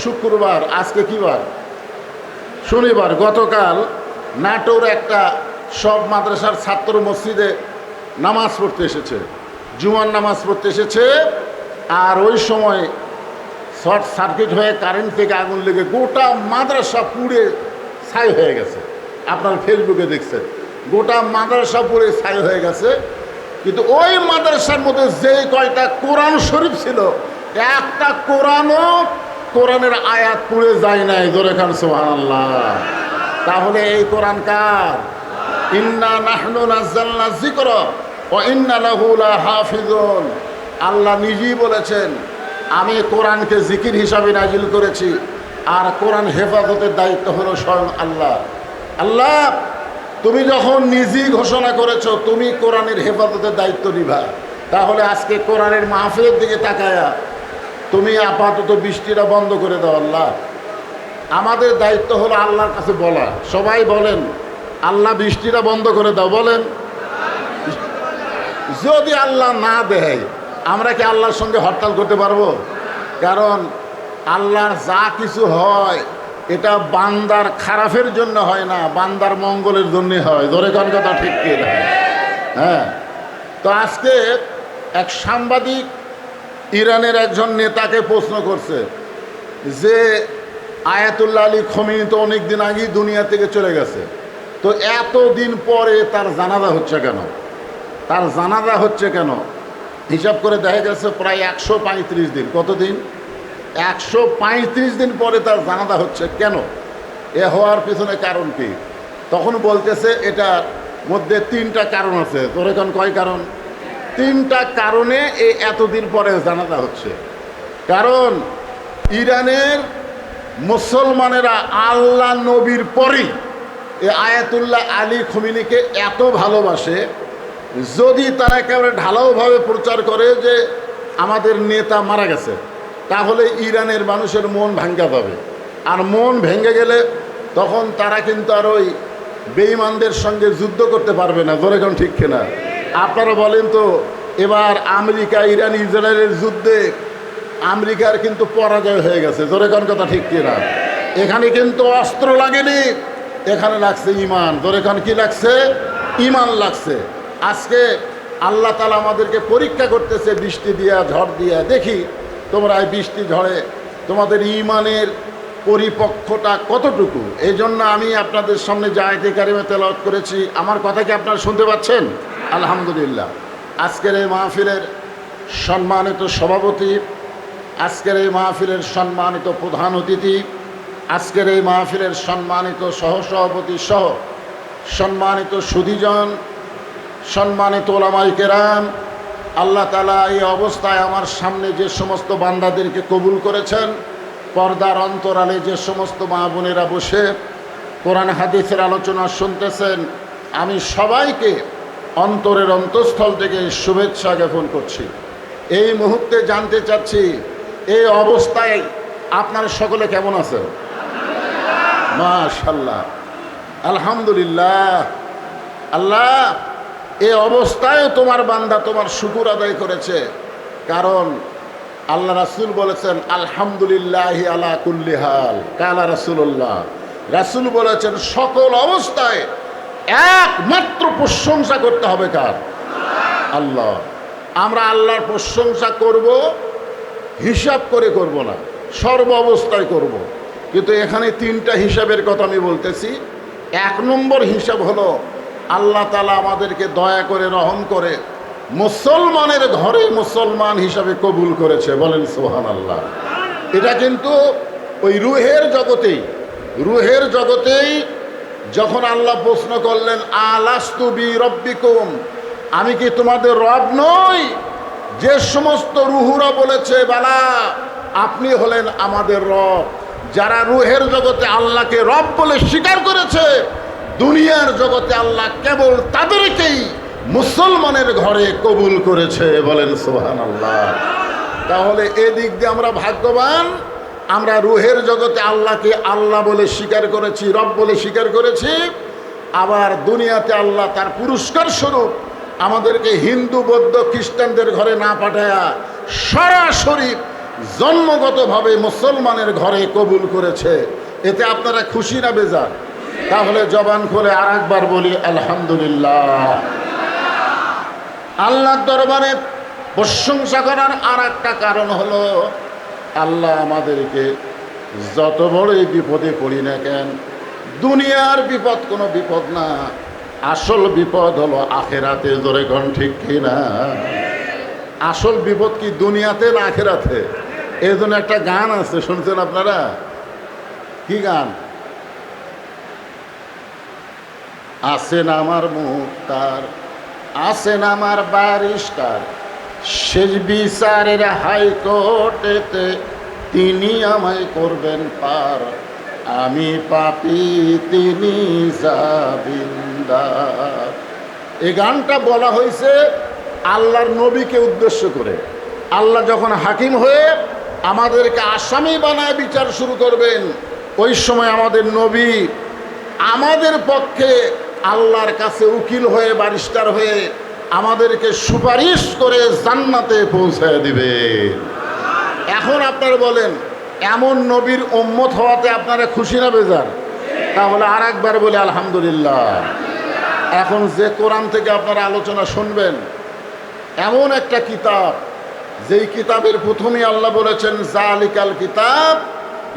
শুক্রবার, আজকে কি বার? শনিবার। গতকাল নাটোর একটা সব মাদ্রাসার ছাত্র মসজিদে নামাজ পড়তে এসেছে, জুমার নামাজ পড়তে এসেছে। আর ওই সময় শর্ট সার্কিট হয়ে কারেন্ট থেকে আগুন লেগে গোটা মাদ্রাসা পুড়ে ছাই হয়ে গেছে। আপনার ফেসবুকে দেখছেন, গোটা মাদ্রাসা পুড়ে ছাই হয়ে গেছে। কিন্তু ওই মাদ্রাসার মধ্যে যে কয়টা কোরআন শরীফ ছিল, একটা কোরআনও, কোরআনের আয়াত পুড়ে যায় নাই। জোরে খান সুবহানাল্লাহ। তাহলে এই কোরআন কার? ইন্না নাহনু নাযালনা যিকরা ওয়া ইন্না লাহু লাহাফিজুন। আল্লাহ নিজেই বলেছেন, আমি কোরআনকে জিকির হিসাবে নাজিল করেছি, আর কোরআন হেফাজতের দায়িত্ব হলো স্বয়ং আল্লাহ। আল্লাহ, তুমি যখন নিজেই ঘোষণা করেছো তুমি কোরআনের হেফাজতের দায়িত্ব নিবা, তাহলে আজকে কোরআনের মাহফিলের দিকে তাকায়া তুমি আপাতত বৃষ্টিটা বন্ধ করে দাও। আল্লাহ, আমাদের দায়িত্ব হলো আল্লাহর কাছে বলা। সবাই বলেন, আল্লাহ বৃষ্টিটা বন্ধ করে দাও। বলেন, যদি আল্লাহ না দেয় আমরা কি আল্লাহর সঙ্গে হরতাল করতে পারবো? কারণ আল্লাহর যা কিছু হয় এটা বান্দার খারাপের জন্য হয় না, বান্দার মঙ্গলের জন্য হয়। ধরে কোন কথা ঠিক কি না? হ্যাঁ। তো আজকে এক সাংবাদিক ইরানের একজন নেতাকে প্রশ্ন করছে যে আয়াতুল্লাহ আলী খোমেনি তো অনেক দিন আগেই দুনিয়া থেকে চলে গেছে, তো এতদিন পরে তার জানাজা হচ্ছে কেন? তার জানাজা হচ্ছে কেন? হিসাব করে দেখা গেছে প্রায় 135 দিন। কতদিন? 135 দিন পরে তার জানাজা হচ্ছে কেন? এ হওয়ার পিছনে কারণ কি? তখন বলতেছে এটার মধ্যে 3টা কারণ আছে। তোর এখন কয় কারণ? 3টা কারণে এই এতদিন পরে জানাজা হচ্ছে। কারণ ইরানের মুসলমানেরা আল্লাহ নবীর পরেই এই আয়াতুল্লাহ আলী খোমেনিকে এত ভালোবাসে, যদি তারা একেবারে ঢালাওভাবে প্রচার করে যে আমাদের নেতা মারা গেছে, তাহলে ইরানের মানুষের মন ভাঙ্গা যাবে। আর মন ভেঙে গেলে তখন তারা কিন্তু আর ওই বেঈমানদের সঙ্গে যুদ্ধ করতে পারবে না। ধরে কোন ঠিক কিনা? আপনারা বলেন তো, এবার আমেরিকা ইরান ইসরায়েলের যুদ্ধে আমেরিকার কিন্তু পরাজয় হয়ে গেছে। ধরে কোন কথা ঠিক কিনা? এখানে কিন্তু অস্ত্র লাগেনি, এখানে লাগছে ইমান। ধরে কোন কি লাগছে? ইমান লাগছে। আজকে আল্লাহ তাআলা আমাদেরকে পরীক্ষা করতেছে বৃষ্টি দিয়া, ঝড় দিয়া। দেখি তোমরা এই বৃষ্টি ঝড়ে তোমাদের ইমানের পরিপক্কতা কতটুকু। এই জন্য আমি আপনাদের সামনে যে আয়াতে কারিমা তেলাওয়াত করেছি, আমার কথা কি আপনারা শুনতে পাচ্ছেন? আলহামদুলিল্লাহ। আজকের এই মাহফিলের সম্মানিত সভাপতি, আজকের এই মাহফিলের সম্মানিত প্রধান অতিথি, আজকের এই মাহফিলের সম্মানিত সহসভাপতি সহ সম্মানিত সুধীজন, সম্মানিত ওলামায়ে কেরাম, আল্লাহ তাআলা এই অবস্থায় আমার সামনে যে সমস্ত বান্দাদেরকে কবুল করেছেন, পর্দার অন্তরালে যে সমস্ত মা বোনেরা বসে কোরআন হাদিসের আলোচনা শুনতেছেন, আমি সবাইকে অন্তরের অন্তঃস্থল থেকে শুভেচ্ছা জ্ঞাপন করছি। এই মুহূর্তে জানতে চাচ্ছি, এই অবস্থায় আপনারা সকলে কেমন আছেন? মাশাআল্লাহ, আলহামদুলিল্লাহ। আল্লাহ, এই অবস্থায় তোমার বান্দা তোমার শুকর আদায় করেছে। কারণ আল্লাহ রাসূল বলেছেন আলহামদুলিল্লাহি আলা কুল্লি হাল, কালা রাসূলুল্লাহ, রাসূল বলেছেন সকল অবস্থায় একমাত্র প্রশংসা করতে হবে কার? আল্লাহ। আমরা আল্লাহর প্রশংসা করব, হিসাব করে করব না, সর্ব অবস্থায় করব। কিন্তু এখানে তিনটা হিসাবের কথা আমি বলতেছি। এক নম্বর হিসাব হলো আল্লাহ তাআলা আমাদেরকে দয়া করে রহম করে মুসলমানের ঘরে মুসলমান হিসাবে কবুল করেছে, বলেন সুবহানাল্লাহ। এটা কিন্তু ওই রুহের জগতেই যখন আল্লাহ প্রশ্ন করলেন আলাস্তু বি রব্বিকুম, আমি কি তোমাদের রব নই? যে সমস্ত রুহুরা বলেছে বালা আপনি হলেন আমাদের রব, যারা রুহের জগতে আল্লাহকে রব বলে স্বীকার করেছে, দুনিয়ার জগতে আল্লাহ কেবল তাদেরকেই মুসলমানের ঘরে কবুল করেছে, বলেন সুবহানাল্লাহ। তাহলে এদিক দিয়ে আমরা ভাগ্যবান, আমরা রুহের জগতে আল্লাহকে আল্লাহ বলে স্বীকার করেছি, রব বলে স্বীকার করেছি। আবার দুনিয়াতে আল্লাহ তার পুরস্কার স্বরূপ আমাদেরকে হিন্দু বৌদ্ধ খ্রিস্টানদের ঘরে না পাঠায়া সরাসরি জন্মগতভাবে মুসলমানের ঘরে কবুল করেছে। এতে আপনারা খুশি না বেজার? তাহলে জবান খুলে আর একবার বলি আলহামদুলিল্লাহ। আল্লাহর দরবারে প্রশংসা করার আর একটা কারণ হলো আল্লাহ আমাদেরকে যত বড়ই বিপদে পড়ি না কেন, দুনিয়ার বিপদ কোনো বিপদ না, আসল বিপদ হলো আখেরাতে। জোরে কোন ঠিক কিনা? আসল বিপদ কি দুনিয়াতে না আখেরাতে? এই জন্য একটা গান আছে, শুনছেন আপনারা? কি গান? আসেন আমার মুক্তার, আসেন আমার বারিস্টার, শেষ বিচারের হাইকোর্টেতে তিনি আমায় করবেন পার, আমি পাপী তিনি জামিনদার। এই গানটা বলা হয়েছে আল্লাহর নবীকে উদ্দেশ্য করে। আল্লাহ যখন হাকিম হয়ে আমাদেরকে আসামি বানায় বিচার শুরু করবেন, ওই সময় আমাদের নবী আমাদের পক্ষে আল্লাহর কাছে উকিল হয়ে বারিস্টার হয়ে আমাদেরকে সুপারিশ করে জান্নাতে পৌঁছায় দিবে। এখন আপনারা বলেন এমন নবীর উম্মত হওয়াতে আপনারা খুশি না বেজার? তাহলে আর একবার বলি আলহামদুলিল্লাহ। এখন যে কোরআন থেকে আপনারা আলোচনা শুনবেন, এমন একটা কিতাব, যেই কিতাবের প্রথমেই আল্লাহ বলেছেন জালিকাল কিতাব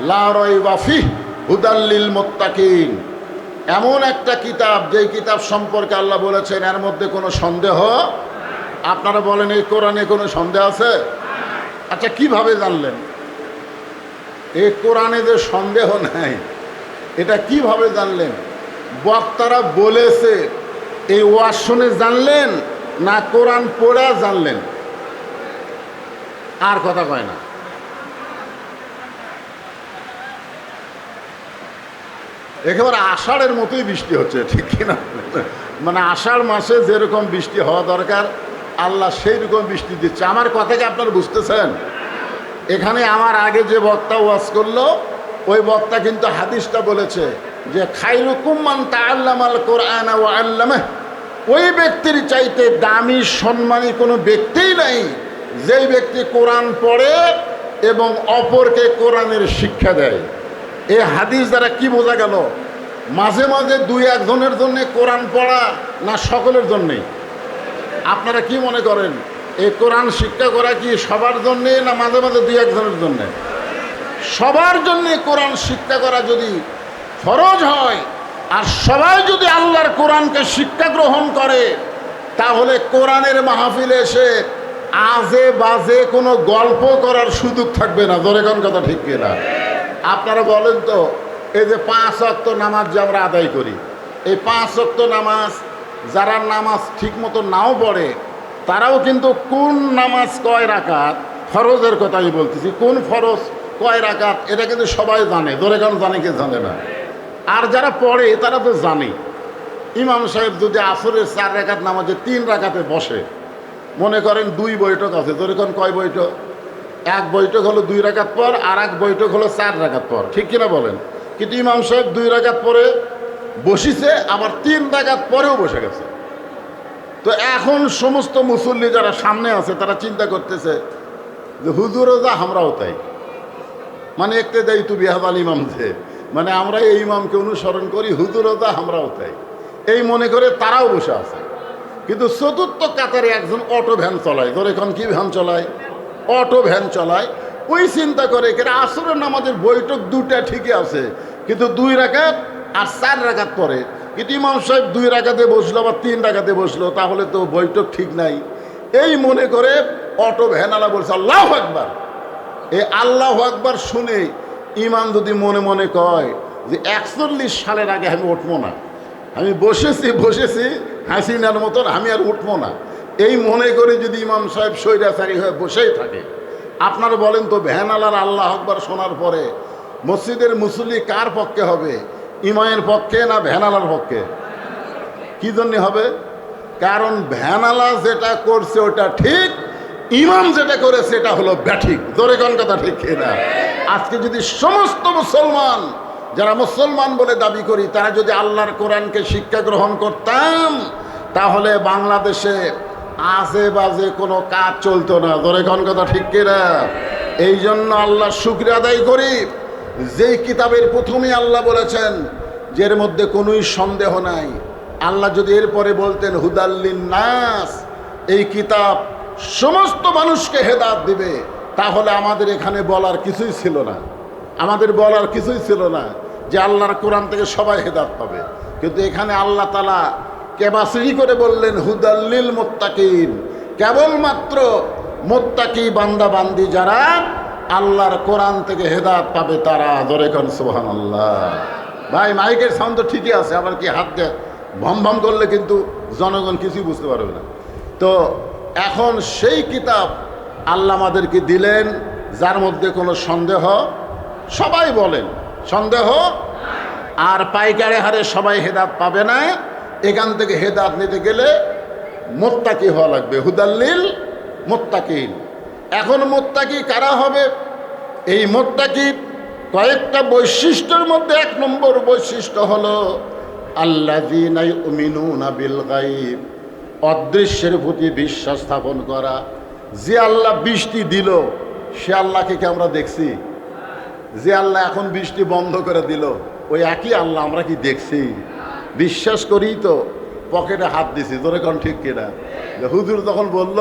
লা রাইবা ফিহি হুদাল লিল মুত্তাকিন। এমন একটা কিতাব, যেই কিতাব সম্পর্কে আল্লাহ বলেছেন এর মধ্যে কোনো সন্দেহ। আপনারা বলেন এই কোরআনে কোনো সন্দেহ আছে? আচ্ছা, কিভাবে জানলেন এই কোরআনে যে সন্দেহ নাই? এটা কিভাবে জানলেন? বক্তারা বলেছে এই ওয়াজ শুনে জানলেন না কোরআন পড়া জানলেন? আর কথা কয় না। একেবারে আষাঢ়ের মতোই বৃষ্টি হচ্ছে, ঠিক কিনা? মানে আষাঢ় মাসে যেরকম বৃষ্টি হওয়া দরকার আল্লাহ সেই রকম বৃষ্টি দিচ্ছে। আমার কথা কি আপনারা বুঝতেছেন? এখানে আমার আগে যে বক্তা ওয়াজ করলো, ওই বক্তা কিন্তু হাদিসটা বলেছে যে খায়রুকুম মান তাআল্লামাল কোরআন ওয়া আল্লামাহ। ওই ব্যক্তির চাইতে দামি সম্মানী কোনো ব্যক্তিই নাই যেই ব্যক্তি কোরআন পড়ে এবং অপরকে কোরআনের শিক্ষা দেয়। এই হাদিস দ্বারা কি বোঝা গেল? মাঝে মাঝে দুই একজনের জন্য কোরআন পড়া না সকলের জন্যেই? আপনারা কি মনে করেন এই কোরআন শিক্ষা করা কি সবার জন্যে না মাঝে মাঝে দুই একজনের জন্যে? সবার জন্যে কোরআন শিক্ষা করা যদি ফরজ হয়, আর সবাই যদি আল্লাহর কোরআনকে শিক্ষা গ্রহণ করে, তাহলে কোরআনের মাহফিলে এসে আজে বাজে কোনো গল্প করার সুযোগ থাকবে না। জোরে কোন কথা ঠিক কিনা? আপনারা বলেন তো, এই যে 5 ওয়াক্ত নামাজ যে আমরা আদায় করি, এই 5 ওয়াক্ত নামাজ যারা নামাজ ঠিক মতো নাও পড়ে, তারাও কিন্তু কোন নামাজ কয় রাকাত, ফরজের কথা আমি বলতেছি, কোন ফরজ কয় রাকাত এটা কিন্তু সবাই জানে। জোরে কোন জানে কে জানে না? আর যারা পড়ে তারা তো জানে। ইমাম সাহেব যদি আসরের 4 রাকাত নামাজে 3 রাকাতে বসে, মনে করেন 2 বৈঠক আছে, জোরে কোন কয় বৈঠক? এক বৈঠক হলো 2 রাকাত পর, আর এক বৈঠক হলো 4 রাকাত পর, ঠিক কিনা বলেন? কিন্তু ইমাম সাহেব 2 রাকাত পরে বসিছে, আবার 3 রাকাত পরেও বসে গেছে। তো এখন সমস্ত মুসল্লি যারা সামনে আছে তারা চিন্তা করতেছে যে হুজুরও যা আমরাও তাই, মানে একটু দেয় তু বিহাদাল ইমাম যে, মানে আমরা এই ইমামকে অনুসরণ করি, হুজুরও যা আমরাও তাই, এই মনে করে তারাও বসে আছে। কিন্তু চতুর্থ কাতারে একজন অটো ভ্যান চলায়, ধরে এখন কি ভ্যান চলায়, অটো ভ্যান চলায়, ওই চিন্তা করে কেন আসরের নামাজের বৈঠক দুটা ঠিকই আছে, কিন্তু 2 রাকাত আর 4 রাকাত পরে, কিন্তু ইমাম সাহেব 2 রাকাতে বসলো আবার 3 রাকাতে বসলো, তাহলে তো বৈঠক ঠিক নাই। এই মনে করে অটো ভ্যানওয়ালা বলছে আল্লাহু আকবার। এই আল্লাহু আকবার শুনে ইমাম যদি মনে মনে কয় যে 41 সালের আগে আমি উঠবো না, আমি বসেছি হাসিনার মতন, আমি আর উঠবো না, এই মনে করে যদি ইমাম সাহেব স্বৈরাচারী হয়ে বসেই থাকে, আপনারা বলেন তো ভ্যানওয়ালার আল্লাহু আকবার শোনার পরে মসজিদের মুসল্লি কার পক্ষে হবে, ইমামের পক্ষে না ভ্যানওয়ালার পক্ষে? কি জন্য হবে? কারণ ভ্যানওয়ালা যেটা করছে ওটা ঠিক, ইমাম যেটা করেছে এটা হলো ব্যাঠিক। জোরে কোন কথা ঠিক কিনা? আজকে যদি সমস্ত মুসলমান, যারা মুসলমান বলে দাবি করি, তারা যদি আল্লাহর কোরআনকে শিক্ষা গ্রহণ করতাম, তাহলে বাংলাদেশে আজে বাজে কোনো কাজ চলতো না। জোরে কোন কথা ঠিক কিনা? এই জন্য আল্লাহর শুকরিয়া আদায় করি, যেই কিতাবের প্রথমে আল্লাহ বলেছেন যে এর মধ্যে কোনোই সন্দেহ নাই, আল্লাহ যদি এরপরে বলতেন হুদাল্লিন নাস, এই কিতাব সমস্ত মানুষকে হেদায়েত দিবে, তাহলে আমাদের এখানে বলার কিছুই ছিল না, আমাদের বলার কিছুই ছিল না যে আল্লাহর কোরআন থেকে সবাই হেদায়েত পাবে। কিন্তু এখানে আল্লাহ তাআলা কেবাসরি করে বললেন হুদাল্লিল মুত্তাকিন, কেবলমাত্র মুত্তাকি বান্দা বান্দি যারা আল্লাহর কোরআন থেকে হেদায়েত পাবে তারা। জোরে কোন সুবহানাল্লাহ। ভাই মাইকের সাউন্ড তো ঠিকই আছে, আবার কি হাত দিয়ে ভম ভম করলে কিন্তু জনগণ কিছুই বুঝতে পারবে না। তো এখন সেই কিতাব আল্লাহ আমাদেরকে দিলেন, যার মধ্যে কোনো সন্দেহ, সবাই বলেন সন্দেহ, আর পাইকারে হারে সবাই হেদায়েত পাবে না। এখান থেকে হেদায়েত নিতে গেলে মুত্তাকি হওয়া লাগবে, হুদাল্লিল মুত্তাকিন। এখন মুত্তাকি কারা হবে? এই মুত্তাকির কয়েকটা বৈশিষ্ট্যের মধ্যে 1 নম্বর বৈশিষ্ট্য হলো আল্লাযীনা ইউমিনুনা বিল গায়ব, অদৃশ্যের প্রতি বিশ্বাস স্থাপন করা। যে আল্লাহ বৃষ্টি দিল, সে আল্লাহকে কি আমরা দেখছি? যে আল্লাহ এখন বৃষ্টি বন্ধ করে দিল, ওই একই আল্লাহ আমরা কি দেখছি? বিশ্বাস করি তো পকেটে হাত দিছি। তোর এখন ঠিক কিনা? হুজুর তখন বলল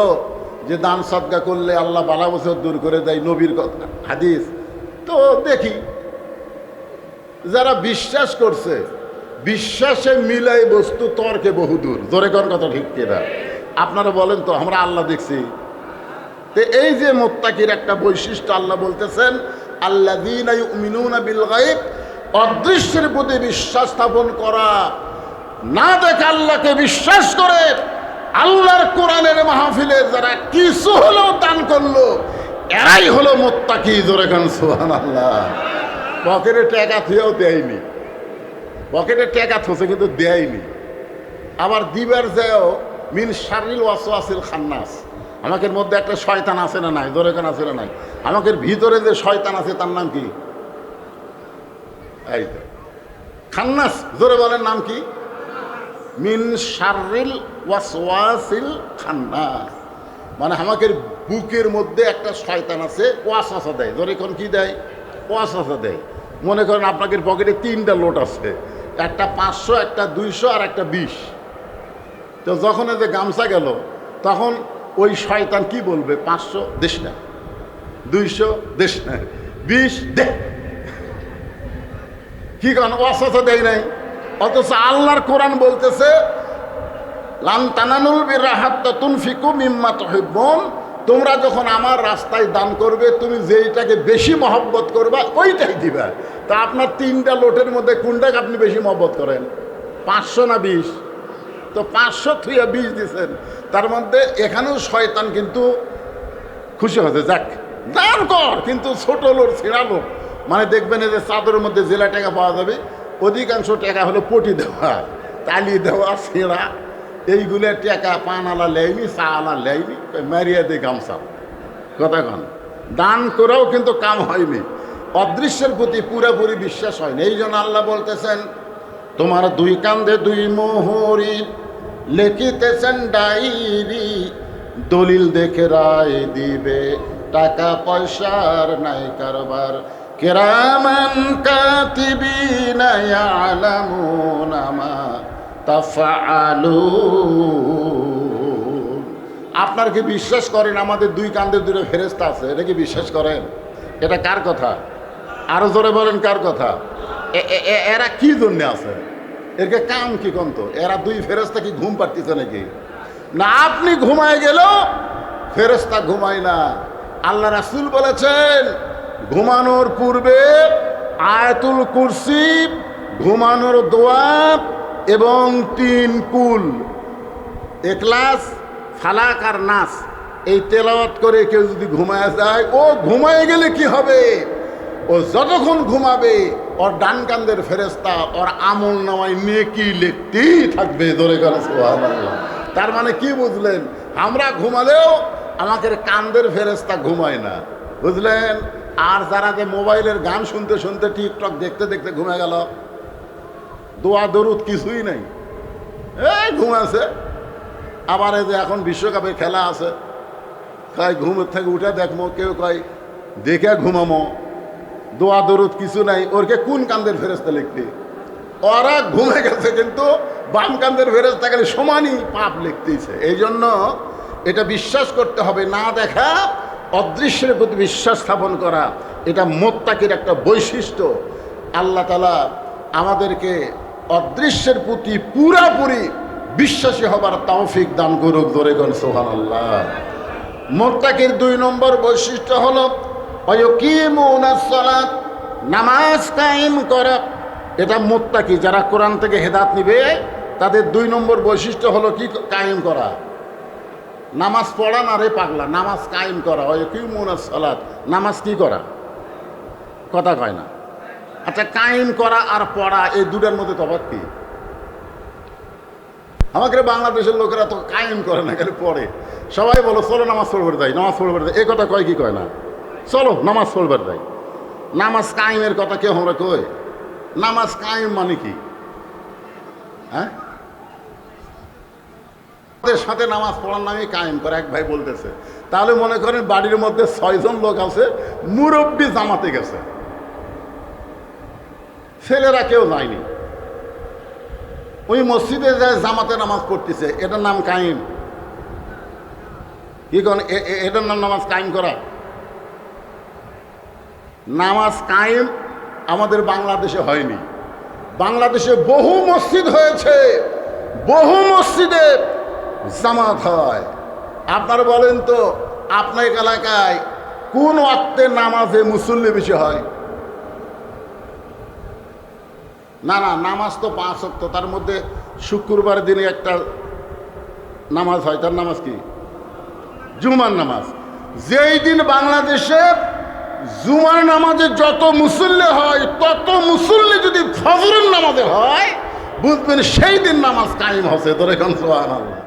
যে দান সদকা করলে আল্লাহ বালা বছর দূর করে দেয়, নবীর কথা হাদিস, তো দেখি যারা বিশ্বাস করছে, বিশ্বাসে মিলাই বস্তু তর্কে বহুদূর। জোরে কোন কথা ঠিক কিনা? আপনারা বলেন তো আমরা আল্লাহ দেখছি? তো এই যে মুত্তাকির একটা বৈশিষ্ট্য আল্লাহ বলতেছেন আল্লাযীনা ইউমিনুনা বিল গায়ব, অদৃশ্যের প্রতি বিশ্বাস স্থাপন করা, না দেখে আল্লাহকে বিশ্বাস করে আল্লাহর কোরআনের মাহফিলে যারা কিছু হলেও দান করলো, এরাই হলো মুত্তাকি। জোরে কোন সুবহানাল্লাহ। পকেটে টাকা থুয়েও দেয়নি, পকেটে টাকা থুছে কিন্তু দেয়নি, আবার দিবার যাও মিন শাররিল ওয়াসওয়াসিল খান্নাস, আমাদের মধ্যে একটা শয়তান আছে না নাই? জোরে কোন আছে না নাই? আমাদের ভিতরে যে শয়তান আছে তার নাম কি? এই তো খান্নাস। জোরে বলেন নাম কি? মিন শাররিল ওয়াসওয়াসিল খান্নাস, মানে আমাদের বুকের মধ্যে একটা শয়তান আছে, ওয়াসওয়াসা দেয়। জোরে কোন কি দেয়? ওয়াসওয়াসা দেয়। মনে করেন আপনাদের পকেটে 3টা লোট আছে, একটা 500, একটা 200 আর একটা 20। তো যখন এতে গামছা গেল, তখন ওই শয়তান কি বলবে? 500 দেশ না, 200 দেশ না, 20 দে। কি কারণ? ওয়াসওয়াসা দেয় নাই। অথচ আল্লাহর কোরআন বলতেছে লান তানালুল বিররা হাত্তা তুনফিকু মিম্মা তুহিব্বুন, তোমরা যখন আমার রাস্তায় দান করবে, তুমি যেইটাকে বেশি মহব্বত করবা ওইটাই দিবা। তা আপনার 3টা লোটের মধ্যে কোনটাকে আপনি বেশি মহব্বত করেন? 500 না 20? তো 500 থুইয়া 20 দিচ্ছেন, তার মধ্যে এখানেও শয়তান কিন্তু খুশি হয়েছে, যাক দান কর। কিন্তু ছোট লোট, ছেঁড়া লোট, মানে দেখবেন এই যে চাদরের মধ্যে জেলা টাকা পাওয়া যাবে, অধিকাংশ টাকা হলো পটি দেওয়া, তালি দেওয়া, ছেঁড়া, এইগুলো টাকা পানালা লেয়নি, চালা লেয়নি, মারিয়া দিয়ে গামছা। কথা কন, দান করেও কিন্তু কাম হয়নি, অদৃশ্যের প্রতি পুরোপুরি বিশ্বাস হয়নি। এই জন্য আল্লাহ বলতেছেন তোমার 2 কান্ধে 2 মোহরি, লিখিতেছেন ডায়েরি, দলিল দেখে রায় দিবে, টাকা পয়সার নাই কারবার। কিরামান কাতিবিনা ইয়ালামুনা মা তাফআলুন। আপনার কি বিশ্বাস করেন আমাদের দুই কাঁধের দুটো ফেরেশতা আছে? এটা কি বিশ্বাস করেন? এটা কার কথা? আরো জোরে বলেন, কার কথা? এরা কি জন্য আছে? এরকে কাম কি কন্ত? এরা দুই ফেরেশতা কি ঘুম পাড়তেছে নাকি? না, আপনি ঘুমায় গেলেও ফেরেশতা ঘুমায় না। আল্লাহ রাসূল বলেছেন, ঘুমানোর পূর্বে আয়াতুল কুরসি, ঘুমানোর দোয়া এবং 3 কুল, ইখলাস, ফালাক আর নাস, এই তেলাওয়াত করে কেউ যদি ঘুমায় যায়, ও ঘুমায় গেলে কি হবে? ও যতক্ষণ ঘুমাবে ওর ডান কান্দের ফেরেশতা ওর আমল নামায় নেকি লিখতেই থাকবে। ধরে গেল সুবহানাল্লাহ। তার মানে কি বুঝলেন? আমরা ঘুমালেও আমাদের কান্দের ফেরেশতা ঘুমায় না, বুঝলেন? আর যারা যে মোবাইলের গান শুনতে শুনতে, টিকটক দেখতে দেখতে ঘুমে গেল, দোয়া দরুদ কিছুই নেই, এই ঘুমাছে। আবার এই যে এখন বিশ্বকাপের খেলা আছে, কয় ঘুমের থেকে উঠে দেখবো, কেউ কয় দেখে ঘুমামো, দোয়া দরুদ কিছু নাই। ওরকে কোন কান্দের ফেরেশতা লিখতে? ওরা ঘুমে গেছে, কিন্তু বাম কান্দের ফেরেশতা খালি সমানই পাপ লিখতেছে। এই জন্য এটা বিশ্বাস করতে হবে, না দেখা অদৃশ্যের প্রতি বিশ্বাস স্থাপন করা, এটা মুত্তাকির একটা বৈশিষ্ট্য। আল্লাহ তাআলা আমাদেরকে অদৃশ্যের প্রতি পুরাপুরি বিশ্বাসী হবার তৌফিক দান করুক। ধরে গণ সুবহানাল্লাহ। মুত্তাকির 2 নম্বর বৈশিষ্ট্য হলো ওয়ায়ুকিমুনাস সালাত, নামাজ কায়েম করা। এটা মুত্তাকি, যারা কোরআন থেকে হেদায়েত নিবে তাদের 2 নম্বর বৈশিষ্ট্য হলো কি? কায়েম করা। নামাজ পড়া না রে পাগলা, নামাজ কায়েম করা। ওয়ায়ুকিমুনাস সালাত, নামাজ কি করা? কথা কয় না। আচ্ছা, কায়েম করা আর পড়া, এই দুটার মধ্যে তফাৎ কি? আমাকে বাংলাদেশের লোকেরা তো কায়েম করে না, খালি পড়ে। সবাই বলো চলো নামাজ পড়বার যাই, নামাজ পড়বার যাই, এই কথা কয় কি কয় না? চলো নামাজ পড়বার যাই। নামাজ কায়েমের কথা কেউ আমরা কই? নামাজ কায়েম মানে কি? হ্যাঁ, আমাদের সাথে নামাজ পড়ার নামে কায়েম করে এক ভাই বলতেছে। তাহলে মনে করেন বাড়ির মধ্যে 6 জন লোক আছে, মুরব্বী জামাতে গেছে, ছেলেরা কেউ যায়নি, ওই মসজিদে যায় জামাতে নামাজ পড়তেছে, এটার নাম কায়েম? কি কোন এটার নাম নামাজ কায়েম করা? নামাজ কায়েম আমাদের বাংলাদেশে হয়নি। বাংলাদেশে বহু মসজিদ হয়েছে, বহু মসজিদে জামাত হয়। আপনারা বলেন তো, আপনার এলাকায় কোন ওয়াক্তে নামাজে মুসল্লি বেশি হয়? না না, নামাজ তো 5 ওয়াক্ত, তার মধ্যে শুক্রবার দিনে একটা নামাজ হয়, তার নামাজ কি? জুমার নামাজ। যেই দিন বাংলাদেশে জুমার নামাজে যত মুসল্লি হয়, তত মুসল্লি যদি ফজরের নামাজে হয়, বুঝবেন সেই দিন নামাজ কায়েম হচ্ছে। ধরে সুবহানাল্লাহ।